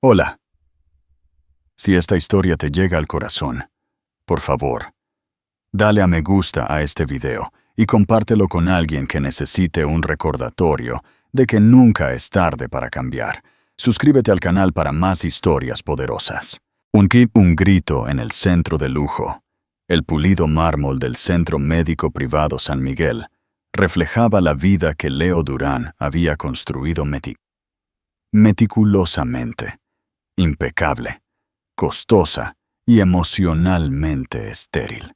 Hola. Si esta historia te llega al corazón, por favor, dale a me gusta a este video y compártelo con alguien que necesite un recordatorio de que nunca es tarde para cambiar. Suscríbete al canal para más historias poderosas. Un grito en el centro de lujo. El pulido mármol del Centro Médico Privado San Miguel reflejaba la vida que Leo Durán había construido meticulosamente, impecable, costosa y emocionalmente estéril.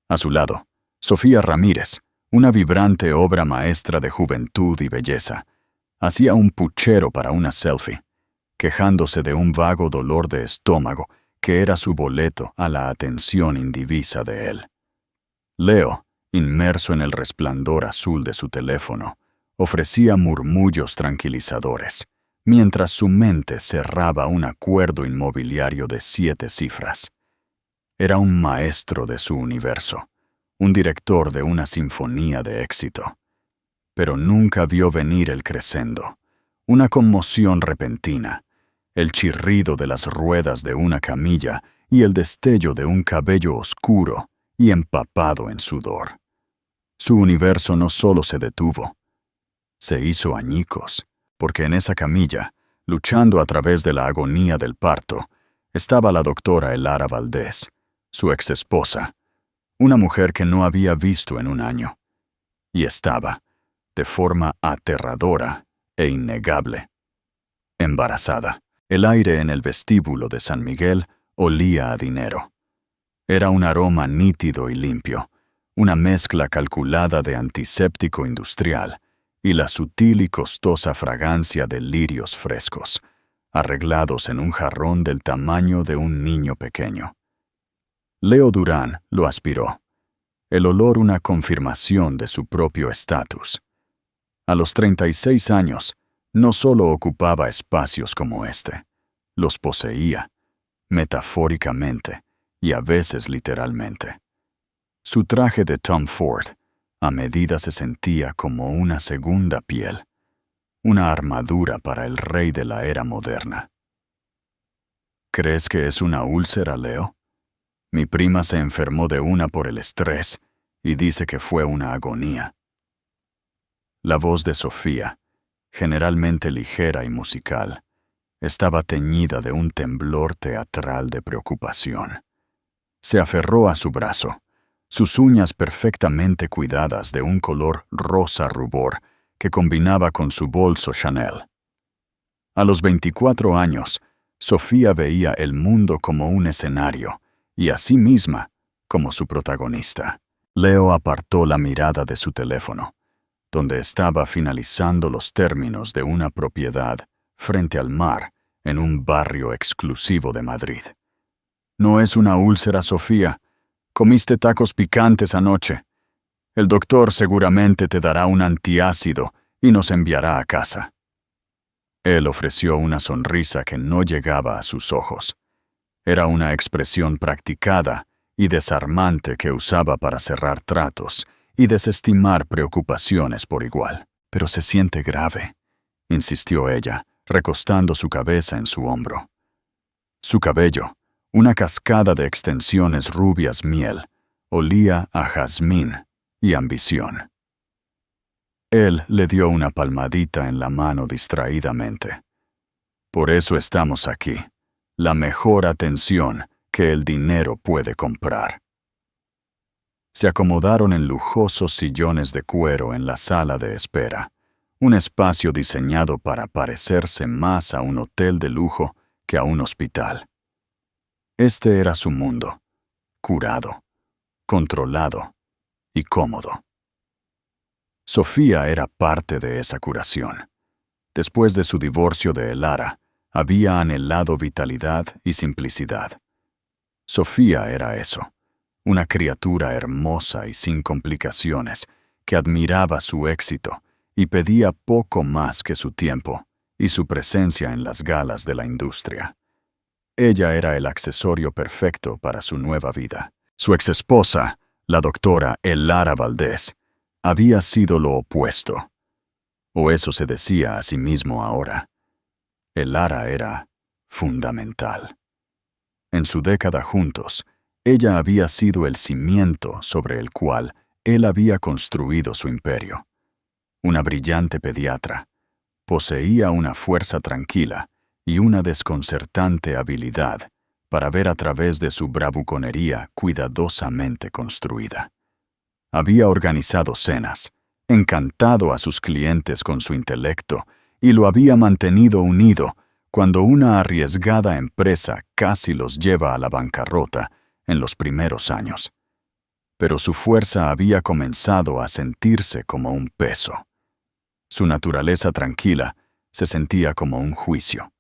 A su lado, Sofía Ramírez, una vibrante obra maestra de juventud y belleza, hacía un puchero para una selfie, quejándose de un vago dolor de estómago que era su boleto a la atención indivisa de él. Leo, inmerso en el resplandor azul de su teléfono, ofrecía murmullos tranquilizadores, mientras su mente cerraba un acuerdo inmobiliario de 7 cifras. Era un maestro de su universo, un director de una sinfonía de éxito. Pero nunca vio venir el crescendo, una conmoción repentina, el chirrido de las ruedas de una camilla y el destello de un cabello oscuro y empapado en sudor. Su universo no solo se detuvo, se hizo añicos, porque en esa camilla, luchando a través de la agonía del parto, estaba la doctora Elara Valdés, su exesposa, una mujer que no había visto en un año, y estaba, de forma aterradora e innegable, embarazada. El aire en el vestíbulo de San Miguel olía a dinero. Era un aroma nítido y limpio, una mezcla calculada de antiséptico industrial y la sutil y costosa fragancia de lirios frescos, arreglados en un jarrón del tamaño de un niño pequeño. Leo Durán lo aspiró, el olor una confirmación de su propio estatus. A los 36 años, no solo ocupaba espacios como este, los poseía, metafóricamente y a veces literalmente. Su traje de Tom Ford, a medida se sentía como una segunda piel, una armadura para el rey de la era moderna. ¿Crees que es una úlcera, Leo? Mi prima se enfermó de una por el estrés y dice que fue una agonía. La voz de Sofía, generalmente ligera y musical, estaba teñida de un temblor teatral de preocupación. Se aferró a su brazo, sus uñas perfectamente cuidadas de un color rosa rubor que combinaba con su bolso Chanel. A los 24 años, Sofía veía el mundo como un escenario y a sí misma como su protagonista. Leo apartó la mirada de su teléfono, donde estaba finalizando los términos de una propiedad frente al mar en un barrio exclusivo de Madrid. No es una úlcera, Sofía. Comiste tacos picantes anoche. El doctor seguramente te dará un antiácido y nos enviará a casa. Él ofreció una sonrisa que no llegaba a sus ojos. Era una expresión practicada y desarmante que usaba para cerrar tratos y desestimar preocupaciones por igual. Pero se siente grave, insistió ella, recostando su cabeza en su hombro. Su cabello, una cascada de extensiones rubias miel, olía a jazmín y ambición. Él le dio una palmadita en la mano distraídamente. Por eso estamos aquí, la mejor atención que el dinero puede comprar. Se acomodaron en lujosos sillones de cuero en la sala de espera, un espacio diseñado para parecerse más a un hotel de lujo que a un hospital. Este era su mundo, curado, controlado y cómodo. Sofía era parte de esa curación. Después de su divorcio de Elara, había anhelado vitalidad y simplicidad. Sofía era eso. Una criatura hermosa y sin complicaciones, que admiraba su éxito y pedía poco más que su tiempo y su presencia en las galas de la industria. Ella era el accesorio perfecto para su nueva vida. Su exesposa, la doctora Elara Valdés, había sido lo opuesto. O eso se decía a sí mismo ahora. El Lara era fundamental. En su década juntos, ella había sido el cimiento sobre el cual él había construido su imperio. Una brillante pediatra, poseía una fuerza tranquila y una desconcertante habilidad para ver a través de su bravuconería cuidadosamente construida. Había organizado cenas, encantado a sus clientes con su intelecto y lo había mantenido unido cuando una arriesgada empresa casi los lleva a la bancarrota en los primeros años. Pero su fuerza había comenzado a sentirse como un peso. Su naturaleza tranquila se sentía como un juicio.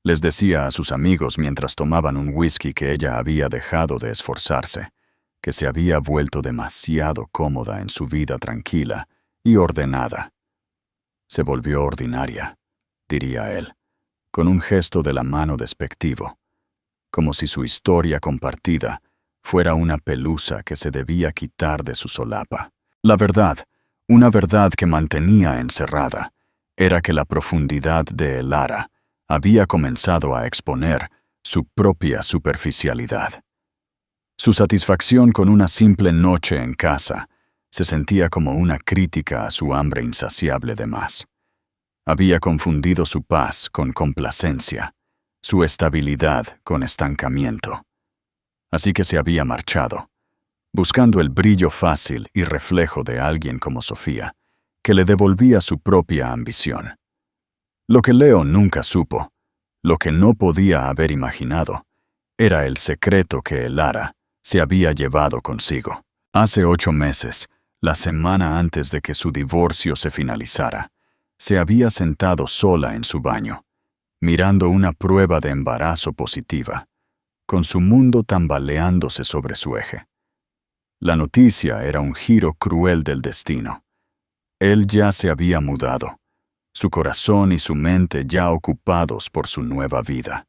Les decía a sus amigos mientras tomaban un whisky que ella había dejado de esforzarse, que se había vuelto demasiado cómoda en su vida tranquila y ordenada. Se volvió ordinaria, diría él, con un gesto de la mano despectivo, como si su historia compartida fuera una pelusa que se debía quitar de su solapa. La verdad, una verdad que mantenía encerrada, era que la profundidad de El Lara había comenzado a exponer su propia superficialidad. Su satisfacción con una simple noche en casa se sentía como una crítica a su hambre insaciable de más. Había confundido su paz con complacencia, su estabilidad con estancamiento. Así que se había marchado, buscando el brillo fácil y reflejo de alguien como Sofía, que le devolvía su propia ambición. Lo que Leo nunca supo, lo que no podía haber imaginado, era el secreto que El Lara se había llevado consigo. Hace 8 meses, la semana antes de que su divorcio se finalizara, se había sentado sola en su baño, mirando una prueba de embarazo positiva, con su mundo tambaleándose sobre su eje. La noticia era un giro cruel del destino. Él ya se había mudado, su corazón y su mente ya ocupados por su nueva vida.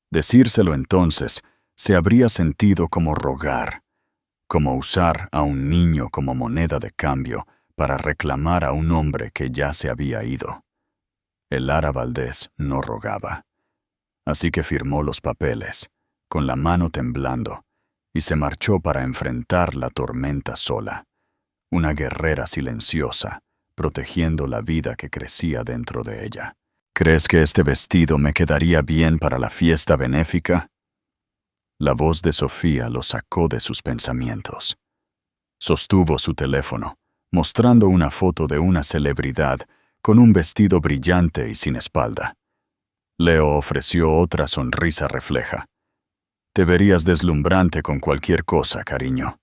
Decírselo entonces se habría sentido como rogar, como usar a un niño como moneda de cambio para reclamar a un hombre que ya se había ido. El Lara Valdés no rogaba. Así que firmó los papeles, con la mano temblando, y se marchó para enfrentar la tormenta sola, una guerrera silenciosa, protegiendo la vida que crecía dentro de ella. ¿Crees que este vestido me quedaría bien para la fiesta benéfica? La voz de Sofía lo sacó de sus pensamientos. Sostuvo su teléfono, mostrando una foto de una celebridad con un vestido brillante y sin espalda. Leo ofreció otra sonrisa refleja. Te verías deslumbrante con cualquier cosa, cariño.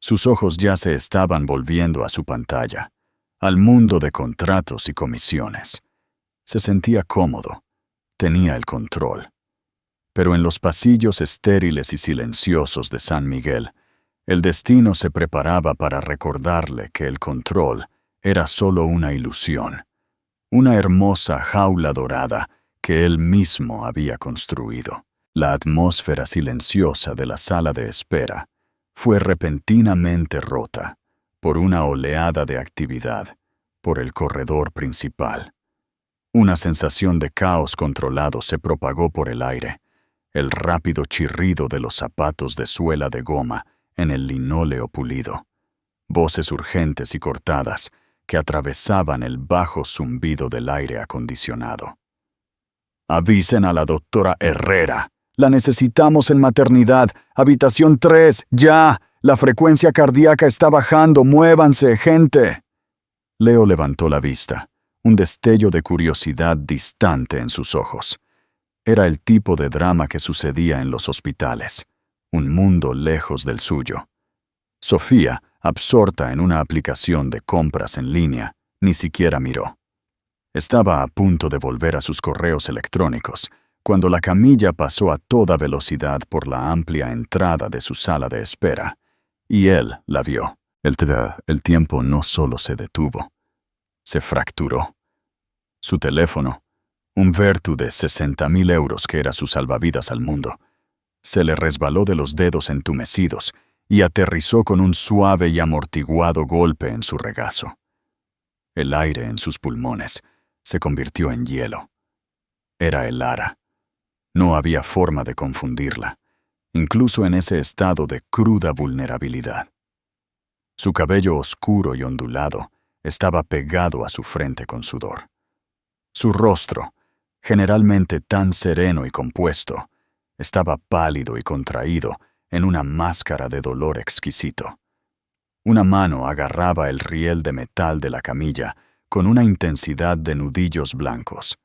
Sus ojos ya se estaban volviendo a su pantalla, al mundo de contratos y comisiones. Se sentía cómodo, tenía el control. Pero en los pasillos estériles y silenciosos de San Miguel, el destino se preparaba para recordarle que el control era solo una ilusión, una hermosa jaula dorada que él mismo había construido. La atmósfera silenciosa de la sala de espera fue repentinamente rota por una oleada de actividad por el corredor principal. Una sensación de caos controlado se propagó por el aire, el rápido chirrido de los zapatos de suela de goma en el linóleo pulido, voces urgentes y cortadas que atravesaban el bajo zumbido del aire acondicionado. «Avisen a la doctora Herrera. La necesitamos en maternidad. Habitación 3, ya. La frecuencia cardíaca está bajando. Muévanse, gente». Leo levantó la vista, un destello de curiosidad distante en sus ojos. Era el tipo de drama que sucedía en los hospitales, un mundo lejos del suyo. Sofía, absorta en una aplicación de compras en línea, ni siquiera miró. Estaba a punto de volver a sus correos electrónicos, cuando la camilla pasó a toda velocidad por la amplia entrada de su sala de espera, y él la vio. El tiempo no solo se detuvo, se fracturó. Su teléfono, un Vertu de 60.000 euros que era su salvavidas al mundo, se le resbaló de los dedos entumecidos y aterrizó con un suave y amortiguado golpe en su regazo. El aire en sus pulmones se convirtió en hielo. Era Elara. No había forma de confundirla, incluso en ese estado de cruda vulnerabilidad. Su cabello oscuro y ondulado estaba pegado a su frente con sudor. Su rostro, generalmente tan sereno y compuesto, estaba pálido y contraído en una máscara de dolor exquisito. Una mano agarraba el riel de metal de la camilla con una intensidad de nudillos blancos,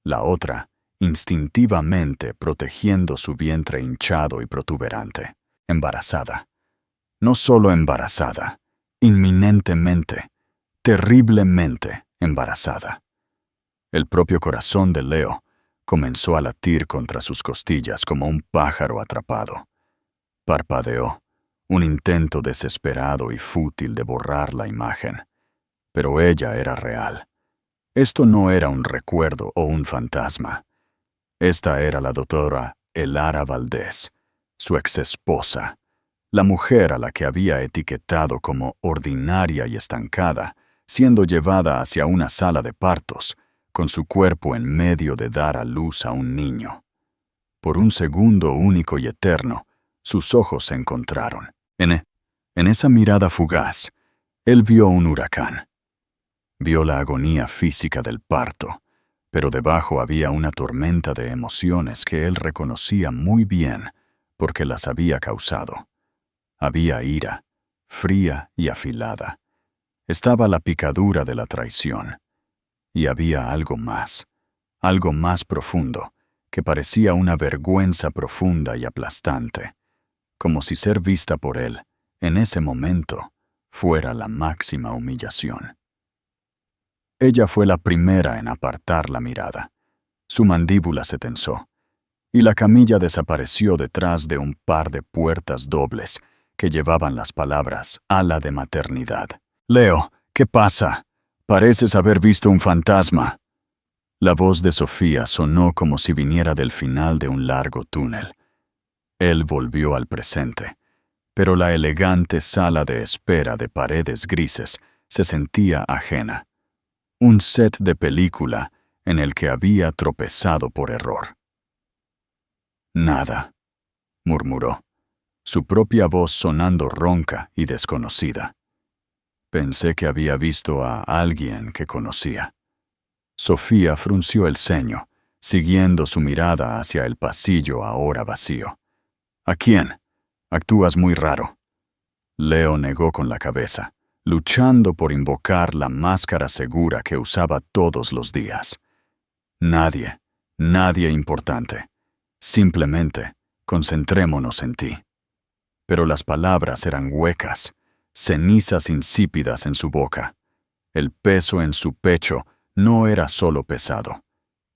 la otra instintivamente protegiendo su vientre hinchado y protuberante. Embarazada. No solo embarazada, inminentemente, terriblemente embarazada. El propio corazón de Leo comenzó a latir contra sus costillas como un pájaro atrapado. Parpadeó, un intento desesperado y fútil de borrar la imagen. Pero ella era real. Esto no era un recuerdo o un fantasma. Esta era la doctora Elara Valdés, su exesposa, la mujer a la que había etiquetado como ordinaria y estancada, siendo llevada hacia una sala de partos, con su cuerpo en medio de dar a luz a un niño. Por un segundo único y eterno, sus ojos se encontraron. En esa mirada fugaz, él vio un huracán. Vio la agonía física del parto, pero debajo había una tormenta de emociones que él reconocía muy bien porque las había causado. Había ira, fría y afilada. Estaba la picadura de la traición. Y había algo más profundo, que parecía una vergüenza profunda y aplastante, como si ser vista por él, en ese momento, fuera la máxima humillación. Ella fue la primera en apartar la mirada. Su mandíbula se tensó, y la camilla desapareció detrás de un par de puertas dobles que llevaban las palabras «ala de maternidad». «Leo, ¿qué pasa? Pareces haber visto un fantasma». La voz de Sofía sonó como si viniera del final de un largo túnel. Él volvió al presente, pero la elegante sala de espera de paredes grises se sentía ajena. Un set de película en el que había tropezado por error. «Nada», murmuró, su propia voz sonando ronca y desconocida. Pensé que había visto a alguien que conocía. Sofía frunció el ceño, siguiendo su mirada hacia el pasillo ahora vacío. «¿A quién? Actúas muy raro». Leo negó con la cabeza, luchando por invocar la máscara segura que usaba todos los días. Nadie importante. Simplemente, concentrémonos en ti». Pero las palabras eran huecas, cenizas insípidas en su boca. El peso en su pecho no era solo pesado,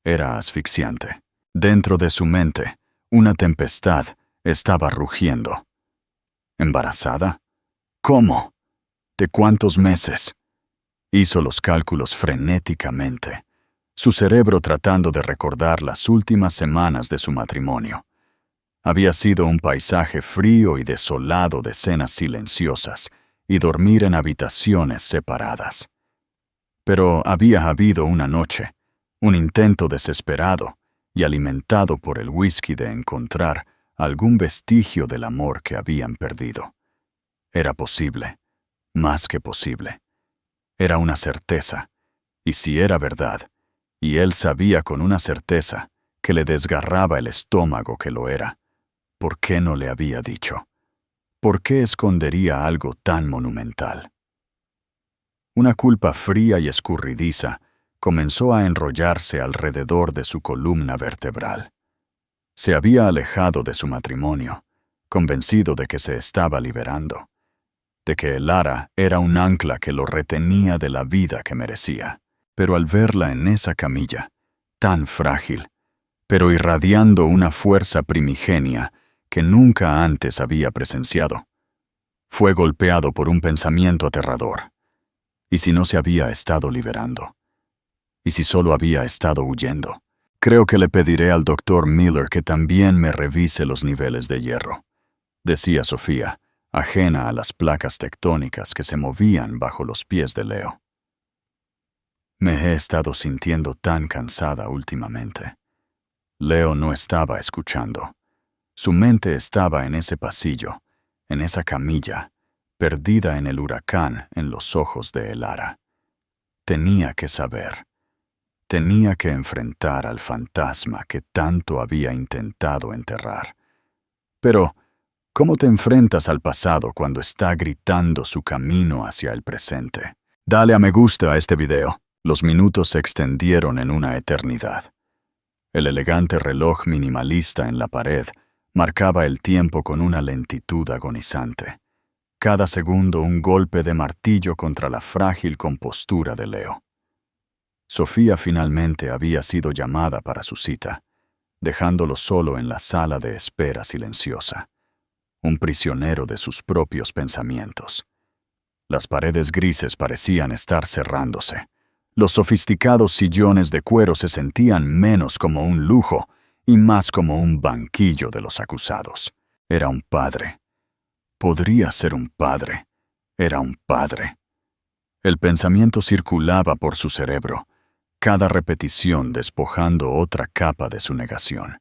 era asfixiante. Dentro de su mente, una tempestad estaba rugiendo. ¿Embarazada? ¿Cómo? ¿De cuántos meses? Hizo los cálculos frenéticamente, su cerebro tratando de recordar las últimas semanas de su matrimonio. Había sido un paisaje frío y desolado de cenas silenciosas y dormir en habitaciones separadas. Pero había habido una noche, un intento desesperado y alimentado por el whisky de encontrar algún vestigio del amor que habían perdido. Era posible, más que posible. Era una certeza, y si era verdad, y él sabía con una certeza que le desgarraba el estómago que lo era, ¿por qué no le había dicho? ¿Por qué escondería algo tan monumental? Una culpa fría y escurridiza comenzó a enrollarse alrededor de su columna vertebral. Se había alejado de su matrimonio, convencido de que se estaba liberando, de que Elara era un ancla que lo retenía de la vida que merecía. Pero al verla en esa camilla, tan frágil, pero irradiando una fuerza primigenia que nunca antes había presenciado, fue golpeado por un pensamiento aterrador. ¿Y si no se había estado liberando? ¿Y si solo había estado huyendo? Creo que le pediré al doctor Miller que también me revise los niveles de hierro, decía Sofía, ajena a las placas tectónicas que se movían bajo los pies de Leo. Me he estado sintiendo tan cansada últimamente. Leo no estaba escuchando. Su mente estaba en ese pasillo, en esa camilla, perdida en el huracán en los ojos de Elara. Tenía que saber. Tenía que enfrentar al fantasma que tanto había intentado enterrar. Pero, ¿cómo te enfrentas al pasado cuando está gritando su camino hacia el presente? Dale a me gusta a este video. Los minutos se extendieron en una eternidad. El elegante reloj minimalista en la pared marcaba el tiempo con una lentitud agonizante. Cada segundo un golpe de martillo contra la frágil compostura de Leo. Sofía finalmente había sido llamada para su cita, dejándolo solo en la sala de espera silenciosa, un prisionero de sus propios pensamientos. Las paredes grises parecían estar cerrándose. Los sofisticados sillones de cuero se sentían menos como un lujo y más como un banquillo de los acusados. Era un padre. Podría ser un padre. Era un padre. El pensamiento circulaba por su cerebro, cada repetición despojando otra capa de su negación.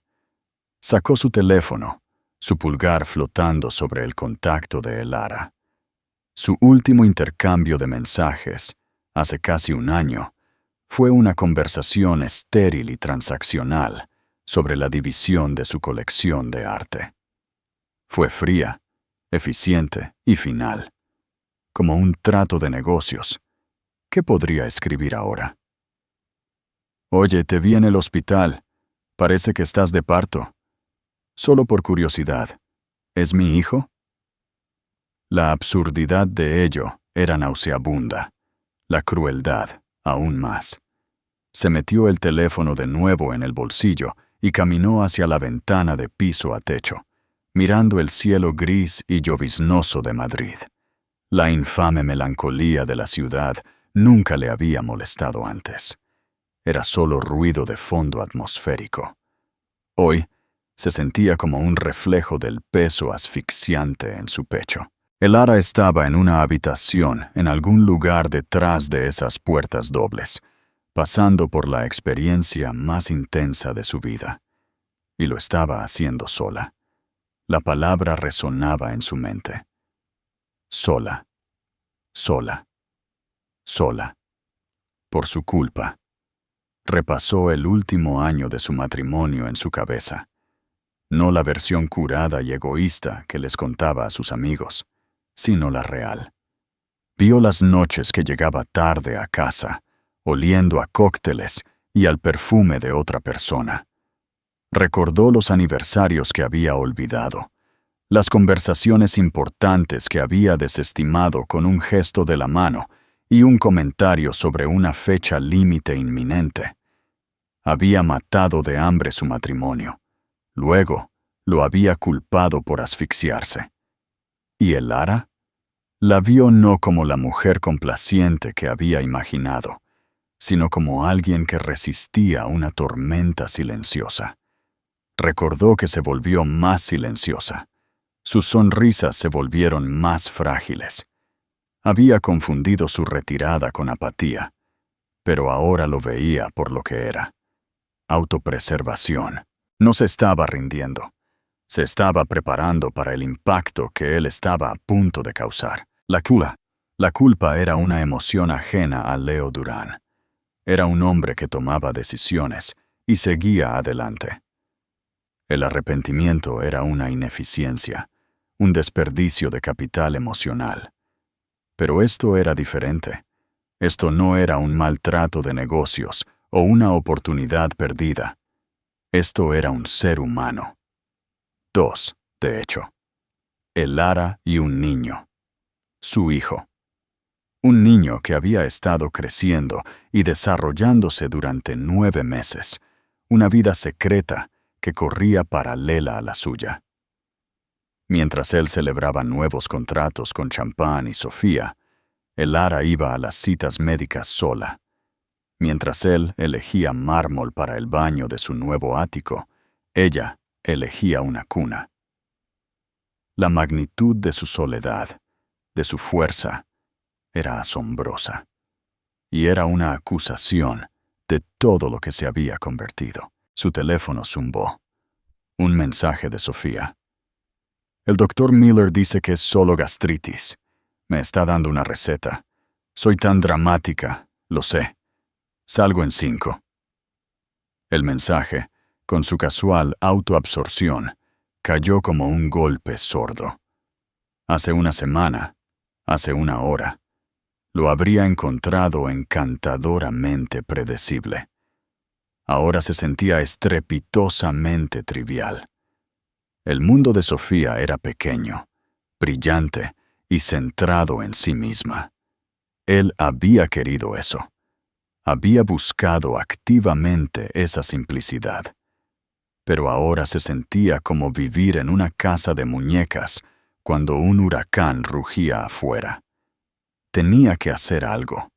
Sacó su teléfono, su pulgar flotando sobre el contacto de Elara. Su último intercambio de mensajes, hace casi un año, fue una conversación estéril y transaccional sobre la división de su colección de arte. Fue fría, eficiente y final, como un trato de negocios. ¿Qué podría escribir ahora? Oye, te vi en el hospital. Parece que estás de parto. Solo por curiosidad, ¿es mi hijo? La absurdidad de ello era nauseabunda. La crueldad, aún más. Se metió el teléfono de nuevo en el bolsillo y caminó hacia la ventana de piso a techo, mirando el cielo gris y lloviznoso de Madrid. La infame melancolía de la ciudad nunca le había molestado antes. Era solo ruido de fondo atmosférico. Hoy se sentía como un reflejo del peso asfixiante en su pecho. Elara estaba en una habitación en algún lugar detrás de esas puertas dobles, pasando por la experiencia más intensa de su vida. Y lo estaba haciendo sola. La palabra resonaba en su mente. Sola, sola, sola. Por su culpa. Repasó el último año de su matrimonio en su cabeza. No la versión curada y egoísta que les contaba a sus amigos, sino la real. Vio las noches que llegaba tarde a casa, oliendo a cócteles y al perfume de otra persona. Recordó los aniversarios que había olvidado, las conversaciones importantes que había desestimado con un gesto de la mano y un comentario sobre una fecha límite inminente. Había matado de hambre su matrimonio. Luego, lo había culpado por asfixiarse. ¿Y Elara? La vio no como la mujer complaciente que había imaginado, sino como alguien que resistía a una tormenta silenciosa. Recordó que se volvió más silenciosa. Sus sonrisas se volvieron más frágiles. Había confundido su retirada con apatía, pero ahora lo veía por lo que era. Autopreservación. No se estaba rindiendo. Se estaba preparando para el impacto que él estaba a punto de causar. La culpa era una emoción ajena a Leo Durán. Era un hombre que tomaba decisiones y seguía adelante. El arrepentimiento era una ineficiencia, un desperdicio de capital emocional. Pero esto era diferente. Esto no era un maltrato de negocios o una oportunidad perdida. Esto era un ser humano. Dos, de hecho. Elara y un niño. Su hijo. Un niño que había estado creciendo y desarrollándose durante 9 meses. Una vida secreta que corría paralela a la suya. Mientras él celebraba nuevos contratos con Champán y Sofía, Elara iba a las citas médicas sola. Mientras él elegía mármol para el baño de su nuevo ático, ella elegía una cuna. La magnitud de su soledad, de su fuerza, era asombrosa. Y era una acusación de todo lo que se había convertido. Su teléfono zumbó. Un mensaje de Sofía. El doctor Miller dice que es solo gastritis. Me está dando una receta. Soy tan dramática, lo sé. Salgo en 5. El mensaje, con su casual autoabsorción, cayó como un golpe sordo. Hace una semana, hace una hora, lo habría encontrado encantadoramente predecible. Ahora se sentía estrepitosamente trivial. El mundo de Sofía era pequeño, brillante y centrado en sí misma. Él había querido eso. Había buscado activamente esa simplicidad. Pero ahora se sentía como vivir en una casa de muñecas cuando un huracán rugía afuera. Tenía que hacer algo.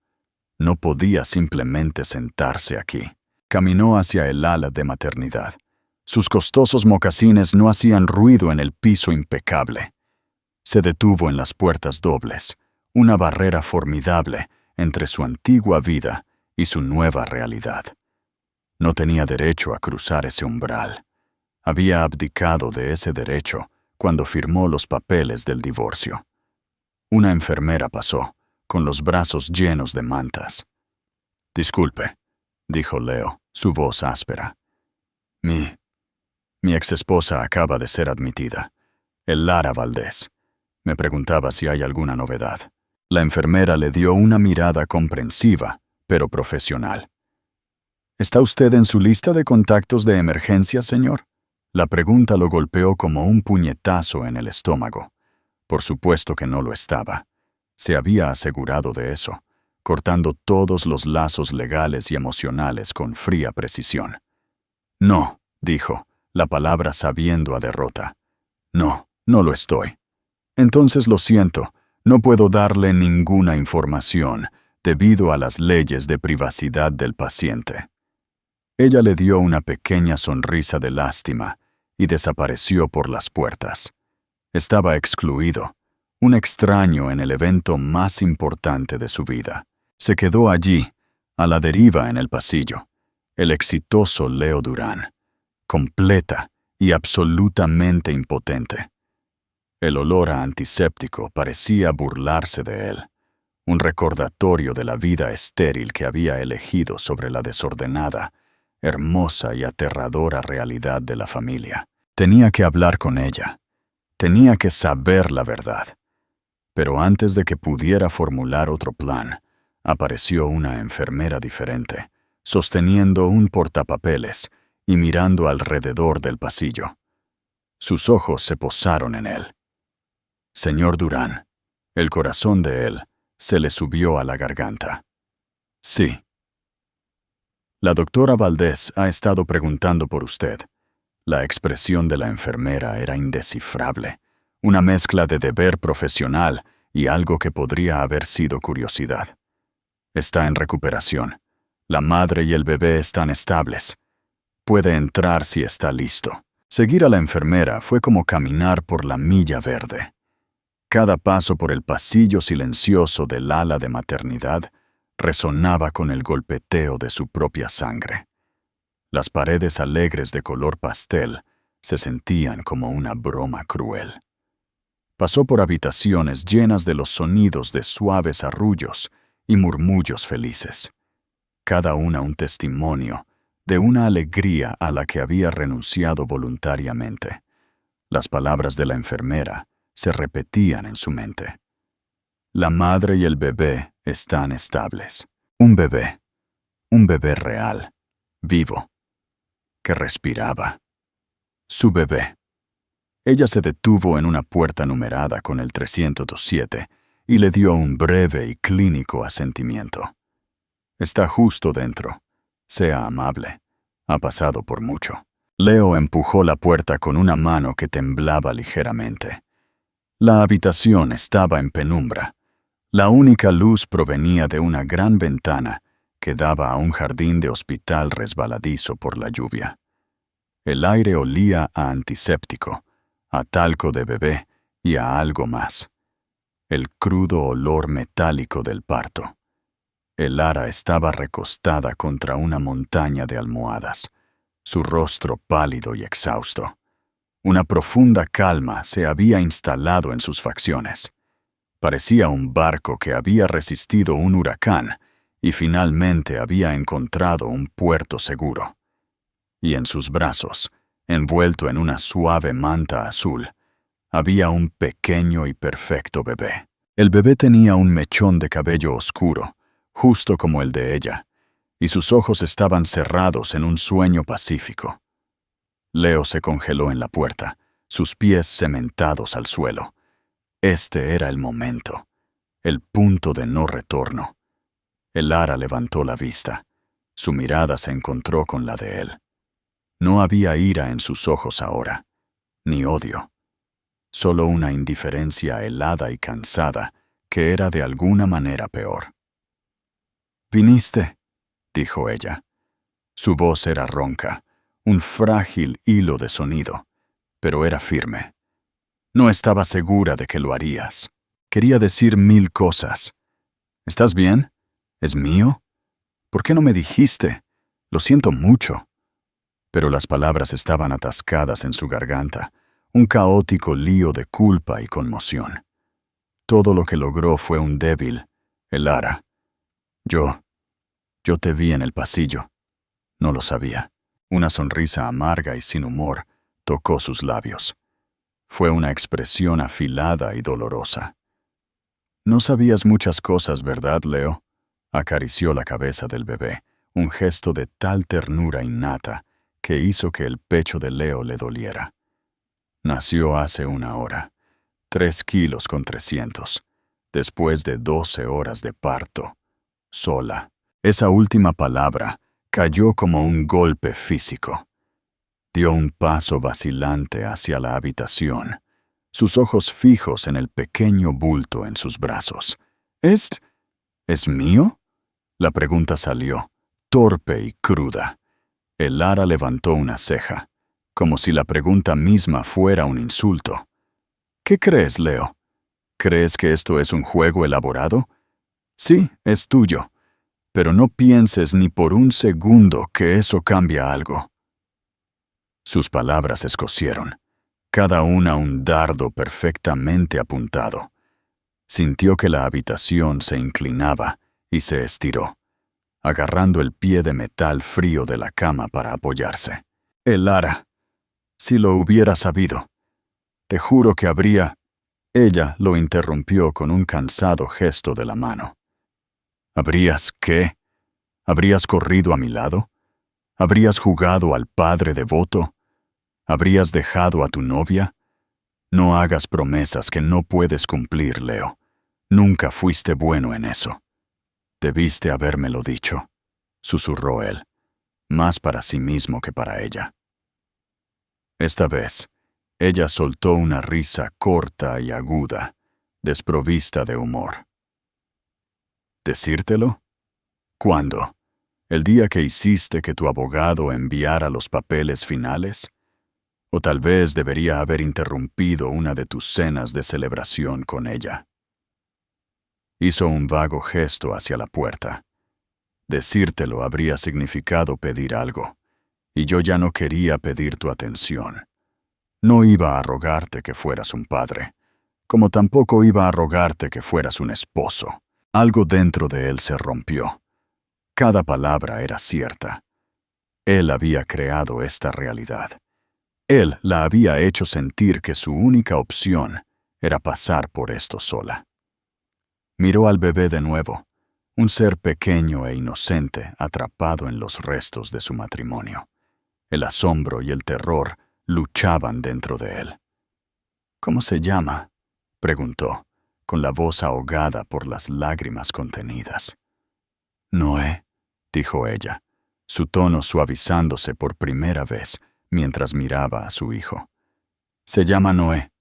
No podía simplemente sentarse aquí. Caminó hacia el ala de maternidad. Sus costosos mocasines no hacían ruido en el piso impecable. Se detuvo en las puertas dobles, una barrera formidable entre su antigua vida y su nueva realidad. No tenía derecho a cruzar ese umbral. Había abdicado de ese derecho cuando firmó los papeles del divorcio. Una enfermera pasó, con los brazos llenos de mantas. «Disculpe», dijo Leo, su voz áspera. Mi exesposa acaba de ser admitida. El Lara Valdés. Me preguntaba si hay alguna novedad». La enfermera le dio una mirada comprensiva, pero profesional. «¿Está usted en su lista de contactos de emergencia, señor?» La pregunta lo golpeó como un puñetazo en el estómago. Por supuesto que no lo estaba. Se había asegurado de eso, cortando todos los lazos legales y emocionales con fría precisión. «No», dijo, la palabra sabiendo a derrota. «No, no lo estoy». «Entonces lo siento, no puedo darle ninguna información debido a las leyes de privacidad del paciente». Ella le dio una pequeña sonrisa de lástima y desapareció por las puertas. Estaba excluido, un extraño en el evento más importante de su vida. Se quedó allí, a la deriva en el pasillo, el exitoso Leo Durán, completa y absolutamente impotente. El olor a antiséptico parecía burlarse de él, un recordatorio de la vida estéril que había elegido sobre la desordenada, hermosa y aterradora realidad de la familia. Tenía que hablar con ella. Tenía que saber la verdad. Pero antes de que pudiera formular otro plan, apareció una enfermera diferente, sosteniendo un portapapeles y mirando alrededor del pasillo. Sus ojos se posaron en él. «Señor Durán», el corazón de él se le subió a la garganta. «Sí». «La doctora Valdés ha estado preguntando por usted». La expresión de la enfermera era indescifrable, una mezcla de deber profesional y algo que podría haber sido curiosidad. «Está en recuperación. La madre y el bebé están estables. Puede entrar si está listo». Seguir a la enfermera fue como caminar por la milla verde. Cada paso por el pasillo silencioso del ala de maternidad resonaba con el golpeteo de su propia sangre. Las paredes alegres de color pastel se sentían como una broma cruel. Pasó por habitaciones llenas de los sonidos de suaves arrullos y murmullos felices, cada una un testimonio de una alegría a la que había renunciado voluntariamente. Las palabras de la enfermera se repetían en su mente. La madre y el bebé están estables. Un bebé real, vivo, que respiraba. Su bebé. Ella se detuvo en una puerta numerada con el 307 y le dio un breve y clínico asentimiento. «Está justo dentro. Sea amable. Ha pasado por mucho». Leo empujó la puerta con una mano que temblaba ligeramente. La habitación estaba en penumbra. La única luz provenía de una gran ventana que daba a un jardín de hospital resbaladizo por la lluvia. El aire olía a antiséptico, a talco de bebé y a algo más. El crudo olor metálico del parto. El Lara estaba recostada contra una montaña de almohadas. su rostro pálido y exhausto. Una profunda calma se había instalado en sus facciones. Parecía un barco que había resistido un huracán y finalmente había encontrado un puerto seguro. Y en sus brazos, envuelto en una suave manta azul, había un pequeño y perfecto bebé. El bebé tenía un mechón de cabello oscuro, justo como el de ella, y sus ojos estaban cerrados en un sueño pacífico. Leo se congeló en la puerta, sus pies cementados al suelo. Este era el momento, el punto de no retorno. Elara levantó la vista. Su mirada se encontró con la de él. No había ira en sus ojos ahora, ni odio. Solo una indiferencia helada y cansada que era de alguna manera peor. «¿Viniste?», dijo ella. Su voz era ronca, un frágil hilo de sonido, pero era firme. No estaba segura de que lo harías. Quería decir 1000 cosas. «¿Estás bien? ¿Es mío? ¿Por qué no me dijiste? Lo siento mucho». Pero las palabras estaban atascadas en su garganta, un caótico lío de culpa y conmoción. Todo lo que logró fue un débil «Elara. Yo te vi en el pasillo. No lo sabía». Una sonrisa amarga y sin humor tocó sus labios. Fue una expresión afilada y dolorosa. «No sabías muchas cosas, ¿verdad, Leo?», acarició la cabeza del bebé, un gesto de tal ternura innata que hizo que el pecho de Leo le doliera. Nació hace 1 hora, 3 kilos con 300, después de 12 horas de parto, sola. Esa última palabra cayó como un golpe físico. Dio un paso vacilante hacia la habitación, sus ojos fijos en el pequeño bulto en sus brazos. ¿Es mío?», la pregunta salió, torpe y cruda. Elara levantó una ceja, como si la pregunta misma fuera un insulto. «¿Qué crees, Leo? ¿Crees que esto es un juego elaborado? Sí, es tuyo, pero no pienses ni por un segundo que eso cambia algo». Sus palabras escocieron, cada una un dardo perfectamente apuntado. Sintió que la habitación se inclinaba y se estiró, agarrando el pie de metal frío de la cama para apoyarse. «Elara, si lo hubiera sabido, te juro que habría...». Ella lo interrumpió con un cansado gesto de la mano. «¿Habrías qué? ¿Habrías corrido a mi lado? ¿Habrías jugado al padre devoto? ¿Habrías dejado a tu novia? No hagas promesas que no puedes cumplir, Leo. Nunca fuiste bueno en eso». «Debiste habérmelo dicho», susurró él, más para sí mismo que para ella. Esta vez, ella soltó una risa corta y aguda, desprovista de humor. «¿Decírtelo? ¿Cuándo? ¿El día que hiciste que tu abogado enviara los papeles finales? O tal vez debería haber interrumpido una de tus cenas de celebración con ella». Hizo un vago gesto hacia la puerta. «Decírtelo habría significado pedir algo, y yo ya no quería pedir tu atención. No iba a rogarte que fueras un padre, como tampoco iba a rogarte que fueras un esposo». Algo dentro de él se rompió. Cada palabra era cierta. Él había creado esta realidad. Él la había hecho sentir que su única opción era pasar por esto sola. Miró al bebé de nuevo, un ser pequeño e inocente atrapado en los restos de su matrimonio. El asombro y el terror luchaban dentro de él. «¿Cómo se llama?», preguntó, con la voz ahogada por las lágrimas contenidas. «Noé», dijo ella, su tono suavizándose por primera vez mientras miraba a su hijo. «Se llama Noé.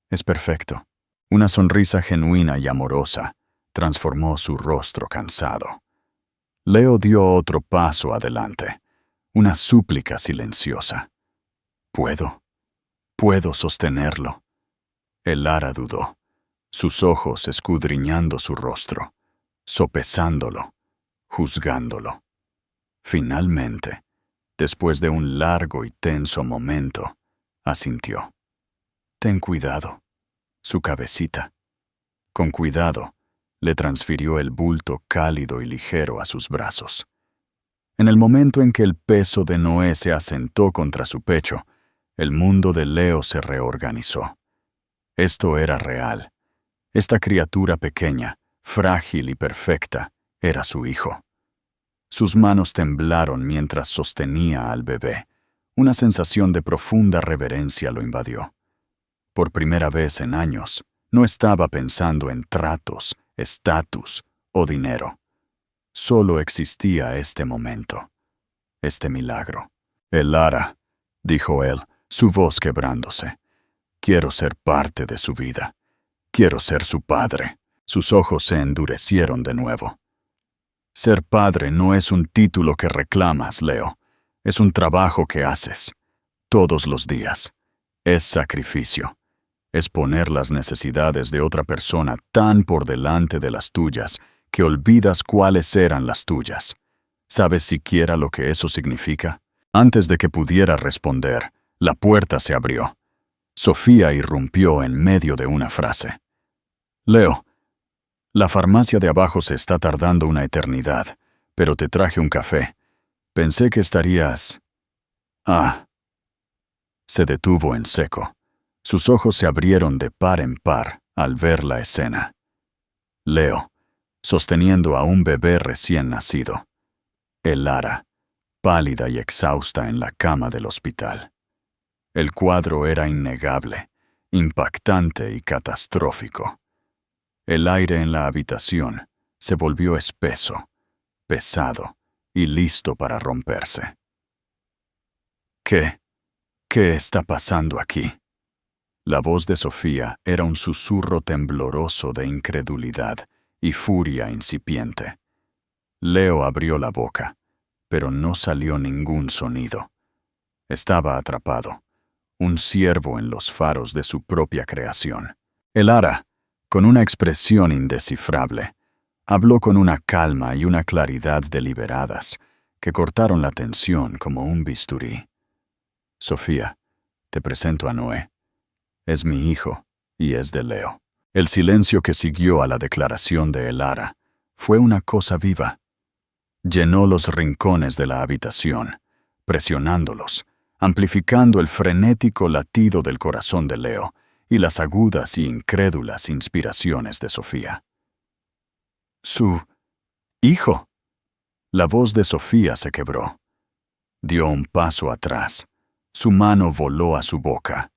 Es perfecto». Una sonrisa genuina y amorosa transformó su rostro cansado. Leo dio otro paso adelante, una súplica silenciosa. Puedo sostenerlo». Elara dudó, sus ojos escudriñando su rostro, sopesándolo, juzgándolo. Finalmente, Después de un largo y tenso momento, asintió. «Ten cuidado». Su cabecita. Con cuidado, le transfirió el bulto cálido y ligero a sus brazos. En el momento en que el peso de Noé se asentó contra su pecho, el mundo de Leo se reorganizó. Esto era real. Esta criatura pequeña, frágil y perfecta, era su hijo. Sus manos temblaron mientras sostenía al bebé. Una sensación de profunda reverencia lo invadió. Por primera vez en años, no estaba pensando en tratos, estatus o dinero. Solo existía este momento, este milagro. «Elara», dijo él, su voz quebrándose. «Quiero ser parte de su vida. Quiero ser su padre». Sus ojos se endurecieron de nuevo. «Ser padre no es un título que reclamas, Leo. Es un trabajo que haces. Todos los días. Es sacrificio. Es poner las necesidades de otra persona tan por delante de las tuyas que olvidas cuáles eran las tuyas. ¿Sabes siquiera lo que eso significa?» Antes de que pudiera responder, la puerta se abrió. Sofía irrumpió en medio de una frase. «Leo, la farmacia de abajo se está tardando una eternidad, pero te traje un café. Pensé que estarías...» «Ah». Se detuvo en seco. Sus ojos se abrieron de par en par al ver la escena. Leo, sosteniendo a un bebé recién nacido. Elara, pálida y exhausta en la cama del hospital. El cuadro era innegable, impactante y catastrófico. El aire en la habitación se volvió espeso, pesado y listo para romperse. ¿Qué está pasando aquí?» La voz de Sofía era un susurro tembloroso de incredulidad y furia incipiente. Leo abrió la boca, pero no salió ningún sonido. Estaba atrapado, un ciervo en los faros de su propia creación. Elara, con una expresión indescifrable, habló con una calma y una claridad deliberadas que cortaron la tensión como un bisturí. «Sofía, te presento a Noé. Es mi hijo y es de Leo». El silencio que siguió a la declaración de Elara fue una cosa viva. Llenó los rincones de la habitación, presionándolos, amplificando el frenético latido del corazón de Leo y las agudas y incrédulas inspiraciones de Sofía. «¿Su hijo?» La voz de Sofía se quebró. Dio un paso atrás. Su mano voló a su boca.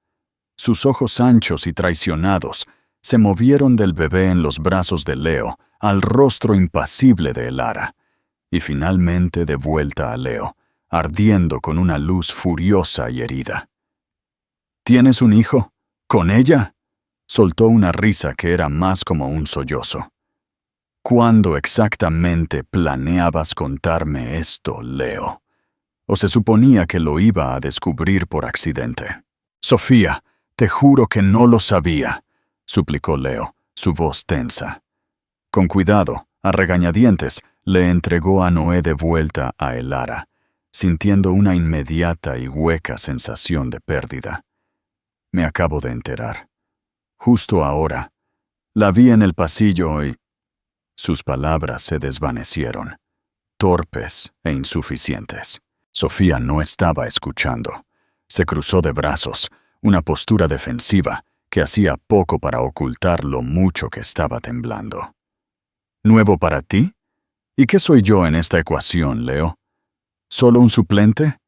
Sus ojos anchos y traicionados se movieron del bebé en los brazos de Leo al rostro impasible de Elara, y finalmente de vuelta a Leo, ardiendo con una luz furiosa y herida. «¿Tienes un hijo? ¿Con ella?» Soltó una risa que era más como un sollozo. «¿Cuándo exactamente planeabas contarme esto, Leo? ¿O se suponía que lo iba a descubrir por accidente?» «Sofía, te juro que no lo sabía», suplicó Leo, su voz tensa. Con cuidado, a regañadientes, le entregó a Noé de vuelta a Elara, sintiendo una inmediata y hueca sensación de pérdida. «Me acabo de enterar. Justo ahora. La vi en el pasillo y...» Sus palabras se desvanecieron, torpes e insuficientes. Sofía no estaba escuchando. Se cruzó de brazos, una postura defensiva que hacía poco para ocultar lo mucho que estaba temblando. «¿Nuevo para ti? ¿Y qué soy yo en esta ecuación, Leo? ¿Solo un suplente?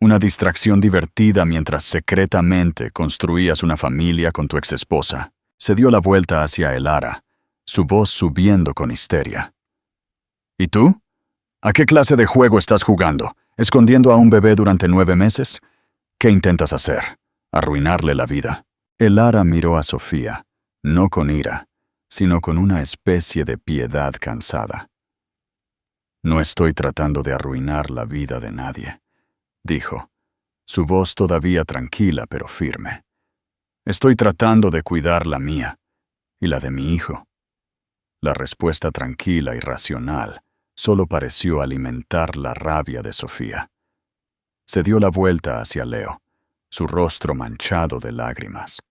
¿Una distracción divertida mientras secretamente construías una familia con tu exesposa?» Se dio la vuelta hacia Elara, su voz subiendo con histeria. «¿Y tú? ¿A qué clase de juego estás jugando? ¿Escondiendo a un bebé durante 9 meses? ¿Qué intentas hacer? ¿Arruinarle la vida?» Elara miró a Sofía, no con ira, sino con una especie de piedad cansada. «No estoy tratando de arruinar la vida de nadie», dijo, su voz todavía tranquila pero firme. «Estoy tratando de cuidar la mía y la de mi hijo». La respuesta tranquila y racional solo pareció alimentar la rabia de Sofía. Se dio la vuelta hacia Leo, su rostro manchado de lágrimas.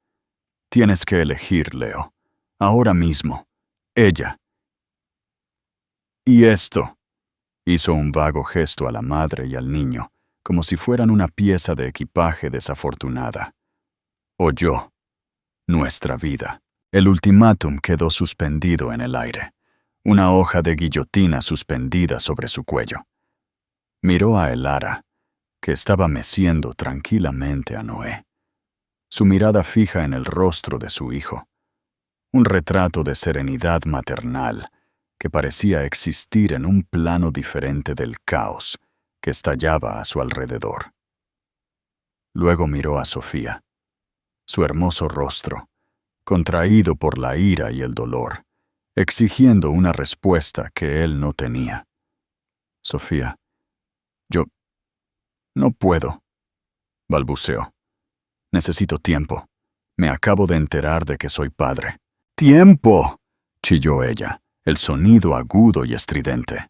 Tienes que elegir, Leo. Ahora mismo. Ella. Y esto. Hizo un vago gesto a la madre y al niño, como si fueran una pieza de equipaje desafortunada. O yo. Nuestra vida. El ultimátum quedó suspendido en el aire, una hoja de guillotina suspendida sobre su cuello. Miró a Elara, que estaba meciendo tranquilamente a Noé, su mirada fija en el rostro de su hijo, un retrato de serenidad maternal que parecía existir en un plano diferente del caos que estallaba a su alrededor. Luego miró a Sofía, su hermoso rostro, contraído por la ira y el dolor, exigiendo una respuesta que él no tenía. Sofía, yo no puedo, balbuceó. Necesito tiempo. Me acabo de enterar de que soy padre. ¡Tiempo!, chilló ella, el sonido agudo y estridente.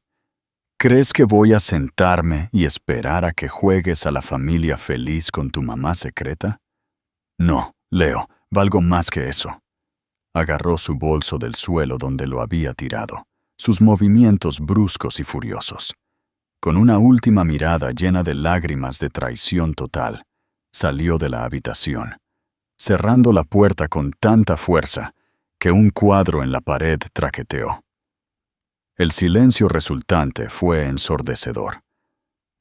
¿Crees que voy a sentarme y esperar a que juegues a la familia feliz con tu mamá secreta? No, Leo, valgo más que eso. Agarró su bolso del suelo donde lo había tirado, sus movimientos bruscos y furiosos. Con una última mirada llena de lágrimas de traición total, salió de la habitación, cerrando la puerta con tanta fuerza que un cuadro en la pared traqueteó. El silencio resultante fue ensordecedor,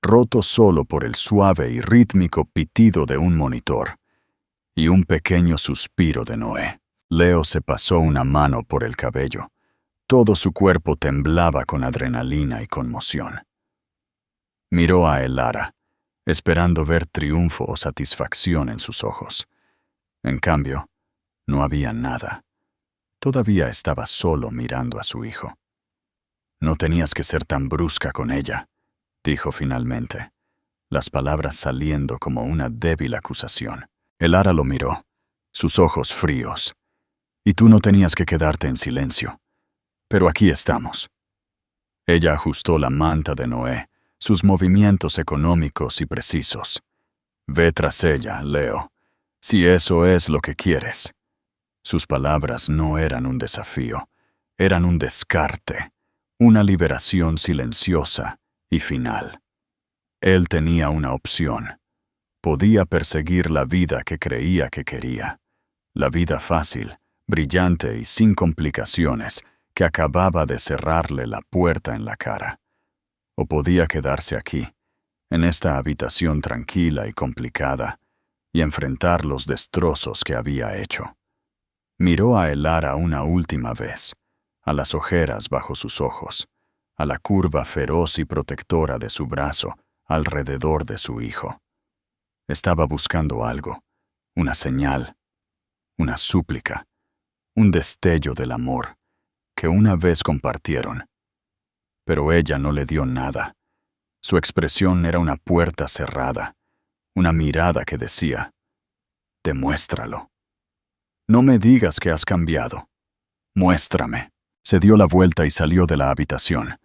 roto solo por el suave y rítmico pitido de un monitor y un pequeño suspiro de Noé. Leo se pasó una mano por el cabello. Todo su cuerpo temblaba con adrenalina y conmoción. Miró a Elara, esperando ver triunfo o satisfacción en sus ojos. En cambio, no había nada. Todavía estaba solo mirando a su hijo. No tenías que ser tan brusca con ella, dijo finalmente, las palabras saliendo como una débil acusación. Elara lo miró, sus ojos fríos. Y tú no tenías que quedarte en silencio. Pero aquí estamos. Ella ajustó la manta de Noé, sus movimientos económicos y precisos. Ve tras ella, Leo, si eso es lo que quieres. Sus palabras no eran un desafío, eran un descarte, una liberación silenciosa y final. Él tenía una opción. Podía perseguir la vida que creía que quería, la vida fácil, brillante y sin complicaciones, que acababa de cerrarle la puerta en la cara. O podía quedarse aquí, en esta habitación tranquila y complicada, y enfrentar los destrozos que había hecho. Miró a Elara una última vez, a las ojeras bajo sus ojos, a la curva feroz y protectora de su brazo alrededor de su hijo. Estaba buscando algo, una señal, una súplica, un destello del amor que una vez compartieron. Pero ella no le dio nada. Su expresión era una puerta cerrada, una mirada que decía, «Demuéstralo. No me digas que has cambiado. Muéstrame». Se dio la vuelta y salió de la habitación,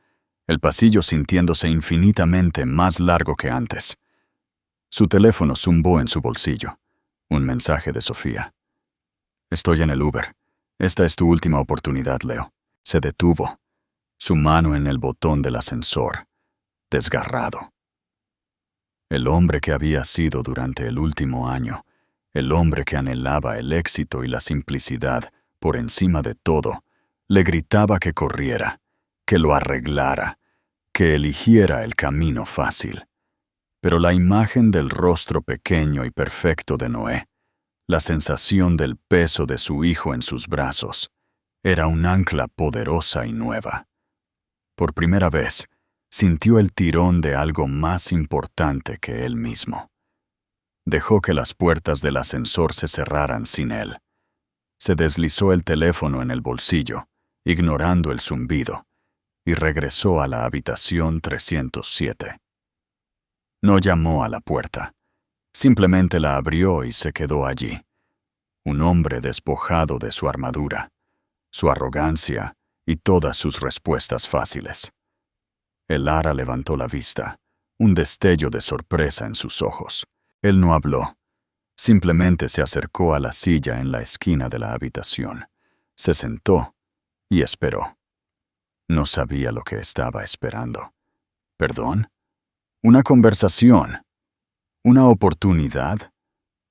el pasillo sintiéndose infinitamente más largo que antes. Su teléfono zumbó en su bolsillo. Un mensaje de Sofía. «Estoy en el Uber. Esta es tu última oportunidad, Leo». Se detuvo, su mano en el botón del ascensor, desgarrado. El hombre que había sido durante el último año, el hombre que anhelaba el éxito y la simplicidad por encima de todo, le gritaba que corriera, que lo arreglara, que eligiera el camino fácil. Pero la imagen del rostro pequeño y perfecto de Noé, la sensación del peso de su hijo en sus brazos, era un ancla poderosa y nueva. Por primera vez, sintió el tirón de algo más importante que él mismo. Dejó que las puertas del ascensor se cerraran sin él. Se deslizó el teléfono en el bolsillo, ignorando el zumbido, y regresó a la habitación 307. No llamó a la puerta. Simplemente la abrió y se quedó allí. Un hombre despojado de su armadura, su arrogancia y todas sus respuestas fáciles. Elara levantó la vista, un destello de sorpresa en sus ojos. Él no habló. Simplemente se acercó a la silla en la esquina de la habitación, se sentó y esperó. No sabía lo que estaba esperando. ¿Perdón? ¿Una conversación? ¿Una oportunidad?